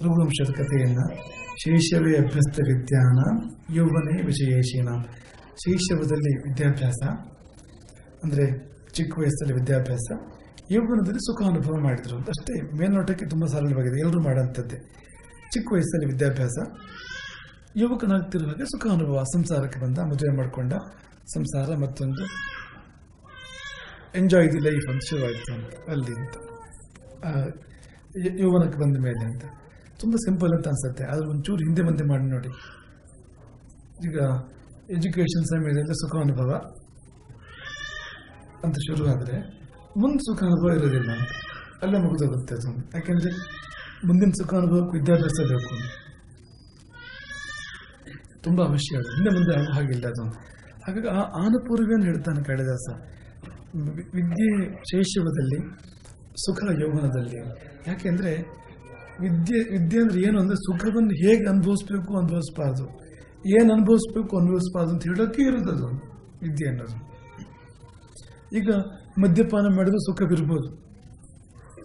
ರಘುವಂಶದ ಕಥೆಯನ್ನು. ಶೈಶವೇ ಅಭ್ಯಸ್ತ ವಿದ್ಯಾನ ಯೌವನೇ ವಿಷಯೇಶೀನ. ಶೈಶವದಲ್ಲಿ ವಿದ್ಯಾಭ್ಯಾಸ ಅಂದರೆ ಚಿಕ್ಕ ವಯಸ್ಸಲ್ಲಿ ವಿದ್ಯಾಭ್ಯಾಸ, ಯೌವನದಲ್ಲಿ ಸುಖ ಅನುಭವ ಮಾಡಿದ್ರು ಅಷ್ಟೇ. ಮೇಲ್ನೋಟಕ್ಕೆ ತುಂಬ ಸರಳವಾಗಿದೆ, ಎಲ್ಲರೂ ಮಾಡೋಂಥದ್ದೇ. ಚಿಕ್ಕ ವಯಸ್ಸಲ್ಲಿ ವಿದ್ಯಾಭ್ಯಾಸ, ಯುವಕನಾಗ್ತಿರುವಾಗ ಸುಖ ಅನುಭವ. ಸಂಸಾರಕ್ಕೆ ಬಂದ, ಮದುವೆ ಮಾಡಿಕೊಂಡ, ಸಂಸಾರ ಮತ್ತೊಂದು ಎಂಜಾಯ್ ದಿ ಲೈಫ್ ಅಂತ ಶುರುವಾಯಿತು ಅಂತ ಅಲ್ಲಿ ಅಂತ. ಯೌವನಕ್ಕೆ ಬಂದ ಮೇಲೆ ಅಂತ ತುಂಬ ಸಿಂಪಲ್ ಅಂತ ಅನ್ಸುತ್ತೆ, ಆದ್ರೆ ಒಂಚೂರು ಹಿಂದೆ ಮುಂದೆ ಮಾಡಿ ನೋಡಿ. ಈಗ ಎಜುಕೇಷನ್ ಸಮಯದಲ್ಲಿ ಸುಖ ಅನುಭವ ಅಂತ ಶುರುವಾದರೆ ಮುಂದೆ ಸುಖ ಅನುಭವ ಇರೋದಿಲ್ಲ ಅಂತ ಅಲ್ಲೇ ಮುಗಿದೋಗುತ್ತೆ ಅದು. ಯಾಕೆಂದರೆ ಮುಂದಿನ ಸುಖ ಅನುಭವಕ್ಕೆ ವಿದ್ಯಾಭ್ಯಾಸ ಬೇಕು, ತುಂಬ ಅವಶ್ಯ ಅದು. ಹಿಂದೆ ಮುಂದೆ ಆಗೋ ಹಾಗಿಲ್ಲ ಅದು. ಹಾಗಾಗಿ ಆ ಆನಪೂರ್ವೇನು ಹೇಳ್ತಾನೆ ಕಾಳಿದಾಸ, ವಿದ್ಯೆ ಶೈಶವದಲ್ಲಿ, ಸುಖ ಯೌವನದಲ್ಲಿ. ಯಾಕೆಂದರೆ ವಿದ್ಯೆ ಅಂದರೆ ಏನು ಅಂದರೆ ಸುಖವನ್ನು ಹೇಗೆ ಅನುಭವಿಸ್ಬೇಕು ಅನುಭವಿಸ್ಬಾರ್ದು, ಏನು ಅನುಭವಿಸ್ಬೇಕು ಅನುಭವಿಸ್ಬಾರ್ದು ಅಂತ ಹೇಳೋಕ್ಕೆ ಇರೋದದು ವಿದ್ಯೆ ಅನ್ನೋದು. ಈಗ ಮದ್ಯಪಾನ ಮಾಡಿದ್ರು ಸುಖವಿರ್ಬೋದು,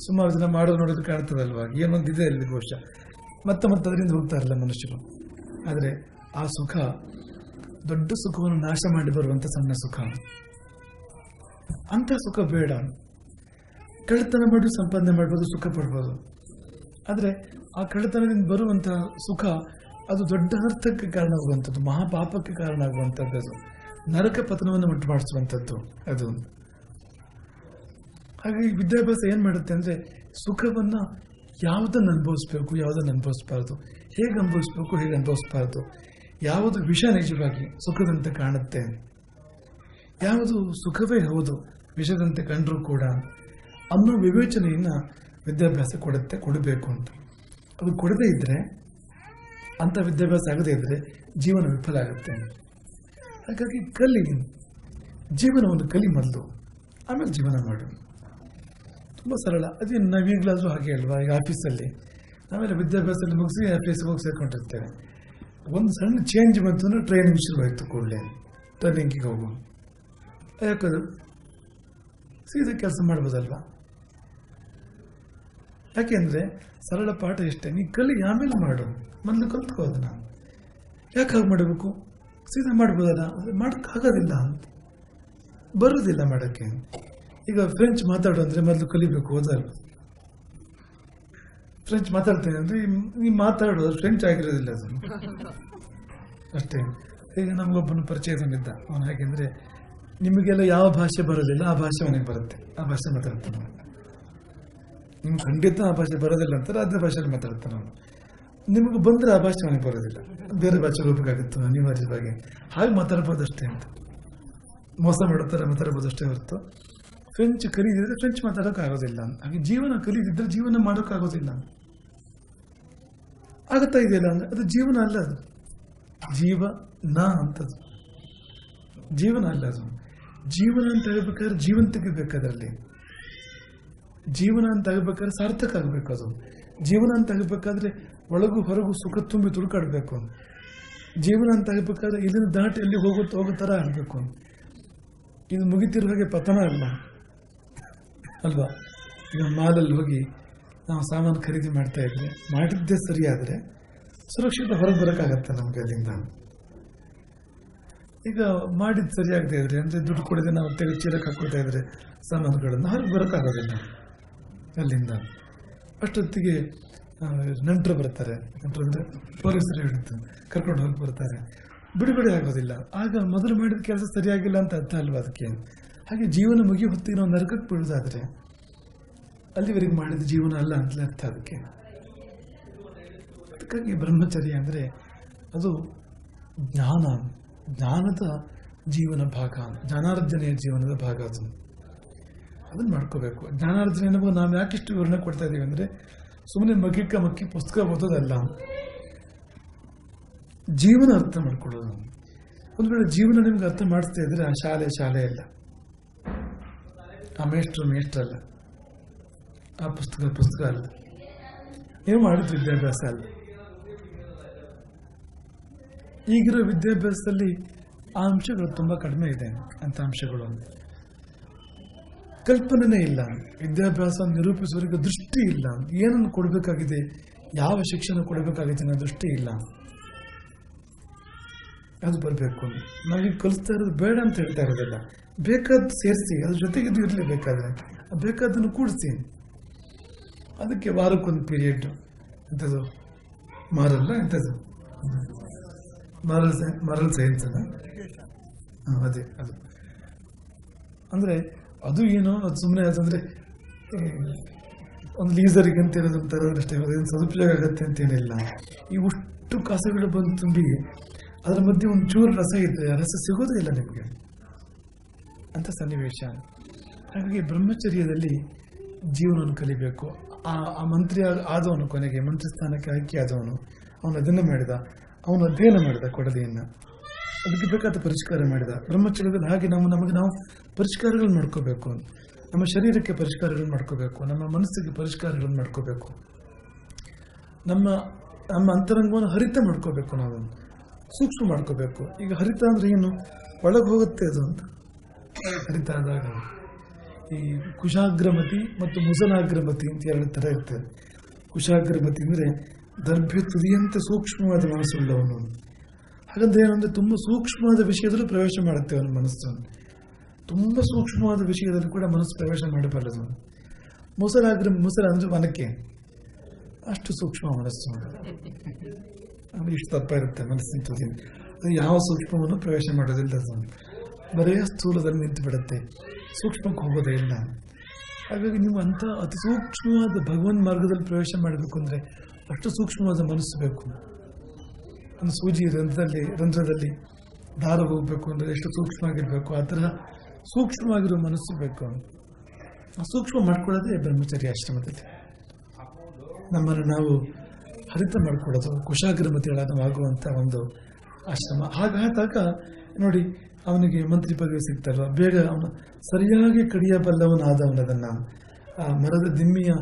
ಸುಮಾರು ಜನ ಮಾಡೋದು ನೋಡೋದು ಕಾಣ್ತದಲ್ವಾ, ಏನೊಂದಿದೆ ಅಲ್ಲಿ ಘೋಷ, ಮತ್ತೆ ಅದರಿಂದ ಹೋಗ್ತಾರಲ್ಲ ಮನುಷ್ಯರು. ಆದರೆ ಆ ಸುಖ ದೊಡ್ಡ ಸುಖವನ್ನು ನಾಶ ಮಾಡಿ ಬರುವಂಥ ಸಣ್ಣ ಸುಖ, ಅಂಥ ಸುಖ ಬೇಡ. ಕಳ್ಳತನ ಮಾಡಿ ಸಂಪಾದನೆ ಮಾಡ್ಬೋದು, ಸುಖ ಪಡ್ಬೋದು. ಆದರೆ ಆ ಕಳ್ಳತನದಿಂದ ಬರುವಂಥ ಸುಖ ಅದು ದೊಡ್ಡ ಅರ್ಥಕ್ಕೆ ಕಾರಣ ಆಗುವಂಥದ್ದು, ಮಹಾಪಾಪಕ್ಕೆ ಕಾರಣ ಆಗುವಂಥದ್ದು, ಅದು ನರಕ ಪತನವನ್ನು ಉಂಟು ಮಾಡಿಸುವಂಥದ್ದು ಅದು. ಹಾಗಾಗಿ ವಿದ್ಯಾಭ್ಯಾಸ ಏನು ಮಾಡುತ್ತೆ ಅಂದರೆ ಸುಖವನ್ನು ಯಾವುದನ್ನು ಅನುಭವಿಸ್ಬೇಕು, ಯಾವುದನ್ನು ಅನುಭವಿಸ್ಬಾರ್ದು, ಹೇಗೆ ಅನುಭವಿಸ್ಬೇಕು, ಹೇಗೆ ಅನುಭವಿಸ್ಬಾರ್ದು, ಯಾವುದು ವಿಷ ನಿಜವಾಗಿ ಸುಖದಂತೆ ಕಾಣುತ್ತೆ, ಯಾವುದು ಸುಖವೇ ಹೌದು ವಿಷದಂತೆ ಕಂಡರೂ ಕೂಡ ಅನ್ನೋ ವಿವೇಚನೆಯನ್ನು ವಿದ್ಯಾಭ್ಯಾಸ ಕೊಡಬೇಕು ಅಂತ. ಅದು ಕೊಡದೇ ಇದ್ದರೆ, ಅಂಥ ವಿದ್ಯಾಭ್ಯಾಸ ಆಗದೇ ಇದ್ದರೆ ಜೀವನ ವಿಫಲ ಆಗುತ್ತೆ. ಹಾಗಾಗಿ ಕಲಿ, ಜೀವನವನ್ನು ಕಲಿ ಮೊದಲು, ಆಮೇಲೆ ಜೀವನ ಮಾಡು. ತುಂಬ ಸರಳ. ಅದೇ ನಾವೀಗಲಾದರೂ ಹಾಗೆ ಅಲ್ವಾ, ಈಗ ಆಫೀಸಲ್ಲಿ ನಾವೆಲ್ಲ ವಿದ್ಯಾಭ್ಯಾಸದಲ್ಲಿ ಮುಗಿಸಿ ಆಫೀಸ್ಗೆ ಹೋಗಿ ಸೇರ್ಕೊಂಡಿರ್ತೇವೆ. ಒಂದು ಸಣ್ಣ ಚೇಂಜ್ ಬಂತು ಅಂದರೆ ಟ್ರೈನಿಂಗ್ ಶುರುವಾಯಿತು, ಕೂಡಲೇ ಟ್ರೈನಿಂಗಿಗೆ ಹೋಗು. ಯಾಕದು ಸೀದಾ ಕೆಲಸ ಮಾಡ್ಬೋದಲ್ವಾ? ಯಾಕೆಂದರೆ ಸರಳ ಪಾಠ ಇಷ್ಟೇ, ನೀ ಕಲಿ ಆಮೇಲೆ ಮಾಡು, ಮೊದಲು ಕಲ್ತ್ಕೋ ಅದನ್ನು. ಯಾಕೆ ಹಾಗೆ ಮಾಡಬೇಕು? ಸೀದಾ ಮಾಡ್ಬೋದಲ್ಲ, ಮಾಡೋಕ್ಕಾಗೋದಿಲ್ಲ ಅಂತ, ಬರೋದಿಲ್ಲ ಮಾಡೋಕ್ಕೆ. ಈಗ ಫ್ರೆಂಚ್ ಮಾತಾಡು ಅಂದರೆ ಮೊದಲು ಕಲಿಬೇಕು, ಹೋದಲ್ಲ. ಫ್ರೆಂಚ್ ಮಾತಾಡ್ತೇನೆ ಅಂದರೆ ನೀವು ಮಾತಾಡೋದು ಫ್ರೆಂಚ್ ಆಗಿರೋದಿಲ್ಲ ಅದು ಅಷ್ಟೇ. ಈಗ ನಮಗೊಬ್ಬನ ಪರಿಚಯದಲ್ಲಿದ್ದ ಅವನು. ಯಾಕೆಂದರೆ ನಿಮಗೆಲ್ಲ ಯಾವ ಭಾಷೆ ಬರೋದಿಲ್ಲ ಆ ಭಾಷೆ ಅವನಿಗೆ ಬರುತ್ತೆ, ಆ ಭಾಷೆ ಮಾತಾಡ್ತಾನೆ ಅವನು. ನಿಮ್ಗೆ ಖಂಡಿತ ಆ ಭಾಷೆ ಬರೋದಿಲ್ಲ ಅಂತಾರೆ, ಅದೇ ಭಾಷೆಯಲ್ಲಿ ಮಾತಾಡ್ತಾನೆ ಅವನು. ನಿಮಗೆ ಬಂದರೆ ಆ ಭಾಷೆ ಅವನಿಗೆ ಬರೋದಿಲ್ಲ, ಬೇರೆ ಭಾಷೆ ಹೋಗ್ಬೇಕಾಗುತ್ತೆ ಅನಿವಾರ್ಯವಾಗಿ. ಹಾಗೆ ಮಾತಾಡ್ಬೋದಷ್ಟೇ ಅಂತ, ಮೋಸ ಮಾಡುತ್ತಾರೆ ಮಾತಾಡ್ಬೋದಷ್ಟೇ ಹೊರತು ಫ್ರೆಂಚ್ ಕಲಿದಿದ್ರೆ ಫ್ರೆಂಚ್ ಮಾತಾಡೋಕ್ಕಾಗೋದಿಲ್ಲ ಅಂತ. ಹಾಗೆ ಜೀವನ ಕಲಿದಿದ್ರೆ ಜೀವನ ಮಾಡೋಕ್ಕಾಗೋದಿಲ್ಲ. ಆಗುತ್ತಾ ಇದೆಯಲ್ಲ ಅಂದರೆ ಅದು ಜೀವನ ಅಲ್ಲ, ಅದು ಜೀವನ ಅಂತದ್ದು, ಜೀವನ ಅಲ್ಲ ಅದು. ಜೀವನ ಅಂತ ಆಗಬೇಕಾದ್ರೆ ಜೀವನ ತೆಗಿಬೇಕಾದ್ರಲ್ಲಿ, ಜೀವನ ಅಂತ ಆಗಬೇಕಾದ್ರೆ ಸಾರ್ಥಕ ಆಗಬೇಕು ಅದು. ಜೀವನ ಅಂತ ಆಗಬೇಕಾದ್ರೆ ಒಳಗೂ ಹೊರಗೂ ಸುಖ ತುಂಬಿ ತುಡುಕಾಡಬೇಕು. ಜೀವನ ಅಂತ ಆಗಬೇಕಾದ್ರೆ ಇದನ್ನು ದಾಟಿ ಎಲ್ಲಿ ಹೋಗೋ ಥರ ಆಗಬೇಕು. ಇದು ಮುಗಿತಿರೋ ಹಾಗೆ ಪತನ ಅಲ್ಲ ಅಲ್ವಾ? ಈಗ ಮಾಲಲ್ಲಿ ಹೋಗಿ ನಾವು ಸಾಮಾನು ಖರೀದಿ ಮಾಡ್ತಾ ಇದ್ರೆ ಮಾಡಿದ್ದೇ ಸರಿಯಾದರೆ ಸುರಕ್ಷಿತ ಹೊರಗೆ ಬರೋಕ್ಕಾಗತ್ತೆ ನಮ್ಗೆ ಅಲ್ಲಿಂದ. ಈಗ ಮಾಡಿದ್ದು ಸರಿಯಾಗದೆ ಇದ್ರೆ ಅಂದರೆ ದುಡ್ಡು ಕೊಡದೆ ನಾವು ತೆಗೆದು ಚೀಲಕ್ಕೆ ಹಾಕೊಳ್ತಾ ಇದ್ರೆ ಸಾಮಾನುಗಳನ್ನು ಹೊರಗೆ ಬರೋಕ್ಕಾಗೋದಿಲ್ಲ ಅಲ್ಲಿಂದ. ಅಷ್ಟೊತ್ತಿಗೆ ನೆಂಟರು ಬರ್ತಾರೆ, ನೆಂಟರು ಅಂದರೆ ಪೊಲೀಸರು ಹಿಡಿದು ಕರ್ಕೊಂಡು ಹೋಗಿ ಬರ್ತಾರೆ, ಬಿಡುಗಡೆ ಆಗೋದಿಲ್ಲ. ಆಗ ಮೊದಲು ಮಾಡಿದ ಕೆಲಸ ಸರಿಯಾಗಿಲ್ಲ ಅಂತ ಅರ್ಥ ಅಲ್ವಾ ಅದಕ್ಕೆ. ಹಾಗೆ ಜೀವನ ಮುಗಿ ಹೊತ್ತಿಗೆ ನಾವು ನರಕಕ್ಕೆ ಬೀಳೋದಾದರೆ ಅಲ್ಲಿವರೆಗೆ ಮಾಡಿದ ಜೀವನ ಅಲ್ಲ ಅಂತಲೇ ಅರ್ಥ ಅದಕ್ಕೆ. ಅದಕ್ಕಾಗಿ ಬ್ರಹ್ಮಚರ್ಯ ಅಂದರೆ ಅದು ಜ್ಞಾನದ ಜೀವನ ಭಾಗ, ಜ್ಞಾನಾರ್ಜನೆಯ ಜೀವನದ ಭಾಗ. ಅದನ್ನು ಮಾಡ್ಕೋಬೇಕು. ಜ್ಞಾನಾರ್ಜನೆ ನಾವು ಯಾಕಿಷ್ಟು ವಿವರಣೆ ಕೊಡ್ತಾ ಇದ್ದೀವಿ ಅಂದರೆ ಸುಮ್ಮನೆ ಮಕ್ಕಿ ಪುಸ್ತಕ ಓದೋದಲ್ಲ, ಜೀವನ ಅರ್ಥ ಮಾಡ್ಕೊಳ್ಳೋದು. ಒಂದು ವೇಳೆ ಜೀವನ ನಿಮ್ಗೆ ಅರ್ಥ ಮಾಡಿಸ್ತಾ ಇದ್ರೆ ಆ ಶಾಲೆ ಅಲ್ಲ, ಆ ಮೇಷ್ಟ್ರಲ್ಲ, ಆ ಪುಸ್ತಕ ಅಲ್ಲ, ನೀವು ಮಾಡಿದ ವಿದ್ಯಾಭ್ಯಾಸ ಅಲ್ಲ. ಈಗಿರೋ ವಿದ್ಯಾಭ್ಯಾಸದಲ್ಲಿ ಆ ಅಂಶಗಳು ತುಂಬ ಕಡಿಮೆ ಇದೆ. ಅಂತ ಅಂಶಗಳು ಕಲ್ಪನೆ ಇಲ್ಲ. ವಿದ್ಯಾಭ್ಯಾಸ ನಿರೂಪಿಸುವವರಿಗೆ ದೃಷ್ಟಿ ಇಲ್ಲ. ಏನನ್ನು ಕೊಡಬೇಕಾಗಿದೆ, ಯಾವ ಶಿಕ್ಷಣ ಕೊಡಬೇಕಾಗಿದೆ ಅನ್ನೋ ದೃಷ್ಟಿ ಇಲ್ಲ. ಅದು ಬರಬೇಕು. ನಾವೀಗ ಕಲಿಸ್ತಾ ಇರೋದು ಬೇಡ ಅಂತ ಹೇಳ್ತಾ ಇರೋದಿಲ್ಲ, ಬೇಕಾದ ಸೇರಿಸಿ, ಅದ್ರ ಜೊತೆಗಿದ್ದು ಇರಲಿ, ಬೇಕಾದನ್ನು ಕೂಡಿಸಿ. ಅದಕ್ಕೆ ವಾರಕ್ಕೊಂದು ಪೀರಿಯಡ್ ಎಂಥದ್ದು ಮಾರಲ್ಲ, ಎಂಥದ್ದು ಮಾರಲ್ ಸೈನ್ಸ್ ಅಲ್ಲ, ಅದೇ ಅದು ಅಂದರೆ ಅದು ಏನೋ ಅದು ಸುಮ್ಮನೆ ಅದಂದರೆ ಒಂದು ಲೀಸರಿಗೆ ಅಂತ ಇರೋದು ತರೋದಷ್ಟೇ, ಅದೇನು ಸದುಪಯೋಗ ಆಗುತ್ತೆ ಅಂತೇನಿಲ್ಲ. ಈ ಅಷ್ಟು ಕಾಸುಗಳು ಬಂದು ತುಂಬಿ ಅದರ ಮಧ್ಯೆ ಒಂದು ಚೂರು ರಸ ಇದೆ, ರಸ ಸಿಗೋದೇ ಇಲ್ಲ ನಿಮಗೆ ಅಂತ ಸನ್ನಿವೇಶ. ಹಾಗಾಗಿ ಬ್ರಹ್ಮಚರ್ಯದಲ್ಲಿ ಜೀವನವನ್ನು ಕಲಿಬೇಕು. ಆ ಮಂತ್ರಿ ಆದವನು ಕೊನೆಗೆ ಮಂತ್ರಿ ಸ್ಥಾನಕ್ಕೆ ಆಯ್ಕೆ ಆದವನು, ಅವನು ಅದನ್ನು ಮಾಡಿದ, ಅವನು ಅಧ್ಯಯನ ಮಾಡಿದ ಕೊಡಲಿಯನ್ನು, ಅದಕ್ಕೆ ಬೇಕಾದ ಪರಿಷ್ಕಾರ ಮಾಡಿದ. ಬ್ರಹ್ಮಚರ್ಯದಲ್ಲಿ ಹಾಗೆ ನಮಗೆ ನಾವು ಪರಿಷ್ಕಾರಗಳನ್ನು ಮಾಡ್ಕೋಬೇಕು. ನಮ್ಮ ಶರೀರಕ್ಕೆ ಪರಿಷ್ಕಾರಗಳನ್ನು ಮಾಡ್ಕೋಬೇಕು, ನಮ್ಮ ಮನಸ್ಸಿಗೆ ಪರಿಷ್ಕಾರಗಳನ್ನು ಮಾಡ್ಕೋಬೇಕು, ನಮ್ಮ ಅಂತರಂಗವನ್ನು ಹರಿತ ಮಾಡ್ಕೋಬೇಕು, ನಾವು ಸೂಕ್ಷ್ಮ ಮಾಡ್ಕೋಬೇಕು. ಈಗ ಹರಿತ ಅಂದ್ರೆ ಏನು, ಒಳಗೆ ಹೋಗುತ್ತೆ ಅದು ಅಂತ ಹರಿತ ಆದಾಗ. ಈ ಕುಶಾಗ್ರಮತಿ ಮತ್ತು ಮುಸಲಾಗ್ರಮತಿ ಅಂತ ಎರಡು ಥರ ಇರ್ತದೆ. ಕುಶಾಗ್ರಮತಿ ಅಂದರೆ ದರ್ಭ್ಯ ತುದಿಯಂತೆ ಸೂಕ್ಷ್ಮವಾದ ಮನಸ್ಸುಳ್ಳವನು. ಹಾಗಂದ್ರೆ ಏನಂದ್ರೆ ತುಂಬ ಸೂಕ್ಷ್ಮವಾದ ವಿಷಯದಲ್ಲೂ ಪ್ರವೇಶ ಮಾಡುತ್ತೆ ಅವನ ಮನಸ್ಸು. ತುಂಬ ಸೂಕ್ಷ್ಮವಾದ ವಿಷಯದಲ್ಲಿ ಕೂಡ ಮನಸ್ಸು ಪ್ರವೇಶ ಮಾಡಬಲ್ಲದು. ಮುಸಲ ಅಂದ್ರೆ ಮನಕ್ಕೆ ಅಷ್ಟು ಸೂಕ್ಷ್ಮ ಮನಸ್ಸು ಅಂದ್ರೆ ಇಷ್ಟು ದಪ್ಪ ಇರುತ್ತೆ ಮನಸ್ಸಿನ ತುದಿ. ಅದು ಯಾವ ಸೂಕ್ಷ್ಮವನ್ನು ಪ್ರವೇಶ ಮಾಡೋದಿಲ್ಲ, ಅದು ಬರೇ ಸ್ಥೂಲದಲ್ಲಿ ನಿಂತು ಬಿಡುತ್ತೆ, ಸೂಕ್ಷ್ಮಕ್ಕೆ ಹೋಗೋದೇ ಇಲ್ಲ. ಹಾಗಾಗಿ ನೀವು ಅಂಥ ಅತಿ ಸೂಕ್ಷ್ಮವಾದ ಭಗವನ್ ಮಾರ್ಗದಲ್ಲಿ ಪ್ರವೇಶ ಮಾಡಬೇಕು ಅಂದರೆ ಅಷ್ಟು ಸೂಕ್ಷ್ಮವಾದ ಮನಸ್ಸು ಬೇಕು. ಒಂದು ಸೂಜಿ ರಂಧ್ರದಲ್ಲಿ ದಾರ ಹೋಗಬೇಕು ಅಂದರೆ ಎಷ್ಟು ಸೂಕ್ಷ್ಮ ಆಗಿರಬೇಕು, ಆ ಥರ ಸೂಕ್ಷ್ಮವಾಗಿರೋ ಮನಸ್ಸು ಬೇಕು. ಸೂಕ್ಷ್ಮ ಮಾಡ್ಕೊಳ್ಳೋದೇ ಬ್ರಹ್ಮಚರ್ಯ ಆಶ್ರಮದಲ್ಲಿ. ನಮ್ಮನ್ನು ನಾವು ಹರಿತ ಮಾಡ್ಕೊಳ್ಳೋದು ಕುಶಾಗ್ರಮತಿಗಳಾಗುವಂಥ ಒಂದು ಆಶ್ರಮ. ಹಾಗಾದಾಗ ನೋಡಿ, ಅವನಿಗೆ ಮಂತ್ರಿ ಪದವಿ ಸಿಗ್ತಲ್ವ, ಬೇಗ ಅವನು ಸರಿಯಾಗಿ ಕಡಿಯಬಲ್ಲವನಾದವನದನ್ನು, ಆ ಮರದ ದಿಮ್ಮಿಯ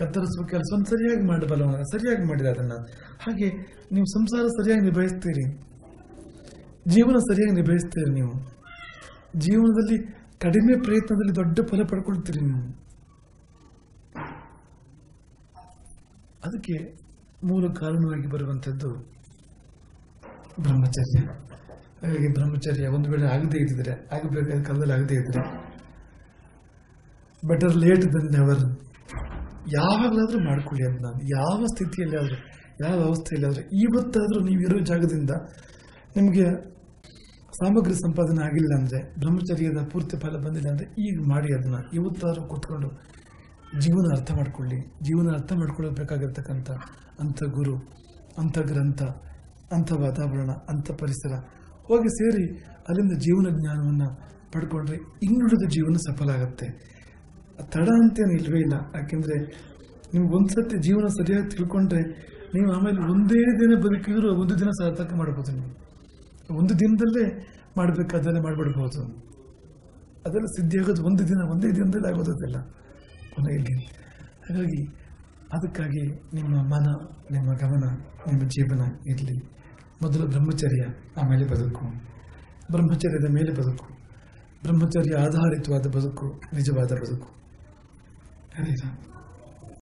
ಕತ್ತರಿಸುವ ಕೆಲಸವನ್ನು ಸರಿಯಾಗಿ ಮಾಡಬಲ್ಲವನ, ಸರಿಯಾಗಿ ಮಾಡಿದ ಅದನ್ನು. ಹಾಗೆ ನೀವು ಸಂಸಾರ ಸರಿಯಾಗಿ ನಿಭಾಯಿಸ್ತೀರಿ, ಜೀವನ ಸರಿಯಾಗಿ ನಿಭಾಯಿಸ್ತೀರಿ. ನೀವು ಜೀವನದಲ್ಲಿ ಕಡಿಮೆ ಪ್ರಯತ್ನದಲ್ಲಿ ದೊಡ್ಡ ಫಲ ಪಡ್ಕೊಳ್ತೀರಿ ನೀವು. ಅದಕ್ಕೆ ಮೂಲ ಕಾರಣವಾಗಿ ಬರುವಂಥದ್ದು ಬ್ರಹ್ಮಚರ್ಯ. ಹಾಗಾಗಿ ಬ್ರಹ್ಮಚರ್ಯ ಒಂದು ವೇಳೆ ಆಗದೇ ಇದ್ದಿದ್ರೆ, ಆಗಬೇಕಾದ ಕಾಲದಲ್ಲಿ ಆಗದೇ ಇದ್ರೆ, ಬೆಟರ್ ಲೇಟ್ ದೆನ್ ನೆವರ್. ಯಾವಾಗಲಾದರೂ ಮಾಡ್ಕೊಳ್ಳಿ ಅದನ್ನ, ಯಾವ ಸ್ಥಿತಿಯಲ್ಲಿ ಆದರೂ, ಯಾವ ಅವಸ್ಥೆಯಲ್ಲಿ ಆದರೂ. ಇವತ್ತಾದರೂ ನೀವು ಇರೋ ಜಾಗದಿಂದ ನಿಮಗೆ ಸಾಮಗ್ರಿ ಸಂಪಾದನೆ ಆಗಿಲ್ಲ ಅಂದರೆ, ಬ್ರಹ್ಮಚರ್ಯದ ಪೂರ್ತಿ ಫಲ ಬಂದಿಲ್ಲ ಅಂದರೆ, ಈಗ ಮಾಡಿ ಅದನ್ನ. ಇವತ್ತಾದರೂ ಕೂತ್ಕೊಂಡು ಜೀವನ ಅರ್ಥ ಮಾಡ್ಕೊಳ್ಳಿ. ಜೀವನ ಅರ್ಥ ಮಾಡ್ಕೊಳ್ಳಬೇಕಾಗಿರ್ತಕ್ಕಂಥ ಅಂಥ ಗುರು, ಅಂಥ ಗ್ರಂಥ, ಅಂಥ ವಾತಾವರಣ, ಅಂಥ ಪರಿಸರ ಹೋಗಿ ಸೇರಿ ಅಲ್ಲಿಂದ ಜೀವನ ಜ್ಞಾನವನ್ನು ಪಡ್ಕೊಂಡ್ರೆ ಇನ್ನುಳಿದ ಜೀವನ ಸಫಲ ಆಗುತ್ತೆ. ತಡ ಅಂತೇನು ಇಲ್ವೇ ಇಲ್ಲ. ಯಾಕೆಂದರೆ ನೀವು ಒಂದ್ಸತಿ ಜೀವನ ಸರಿಯಾಗಿ ತಿಳ್ಕೊಂಡ್ರೆ ನೀವು ಆಮೇಲೆ ಒಂದೇ ದಿನ ಬದುಕಿದ್ರು ಒಂದು ದಿನ ಸಾರ್ಥಕ ಮಾಡ್ಬೋದು. ನೀವು ಒಂದು ದಿನದಲ್ಲೇ ಮಾಡಬೇಕಾದಲ್ಲೇ ಮಾಡಿಬಿಡ್ಬೋದು. ಅದೆಲ್ಲ ಸಿದ್ಧಿ ಆಗೋದು ಒಂದೇ ದಿನದಲ್ಲಿ ಆಗೋದಿಲ್ಲ ಕೊನೆಯಲ್ಲಿ. ಹಾಗಾಗಿ ಅದಕ್ಕಾಗಿ ನಿಮ್ಮ ಮನ, ನಿಮ್ಮ ಗಮನ, ನಿಮ್ಮ ಜೀವನ ಇರಲಿ. ಮೊದಲು ಬ್ರಹ್ಮಚರ್ಯ, ಆಮೇಲೆ ಬದುಕು. ಬ್ರಹ್ಮಚರ್ಯದ ಮೇಲೆ ಬದುಕು, ಬ್ರಹ್ಮಚರ್ಯ ಆಧಾರಿತವಾದ ಬದುಕು ನಿಜವಾದ ಬದುಕು. ಹರಿರಾಮ್.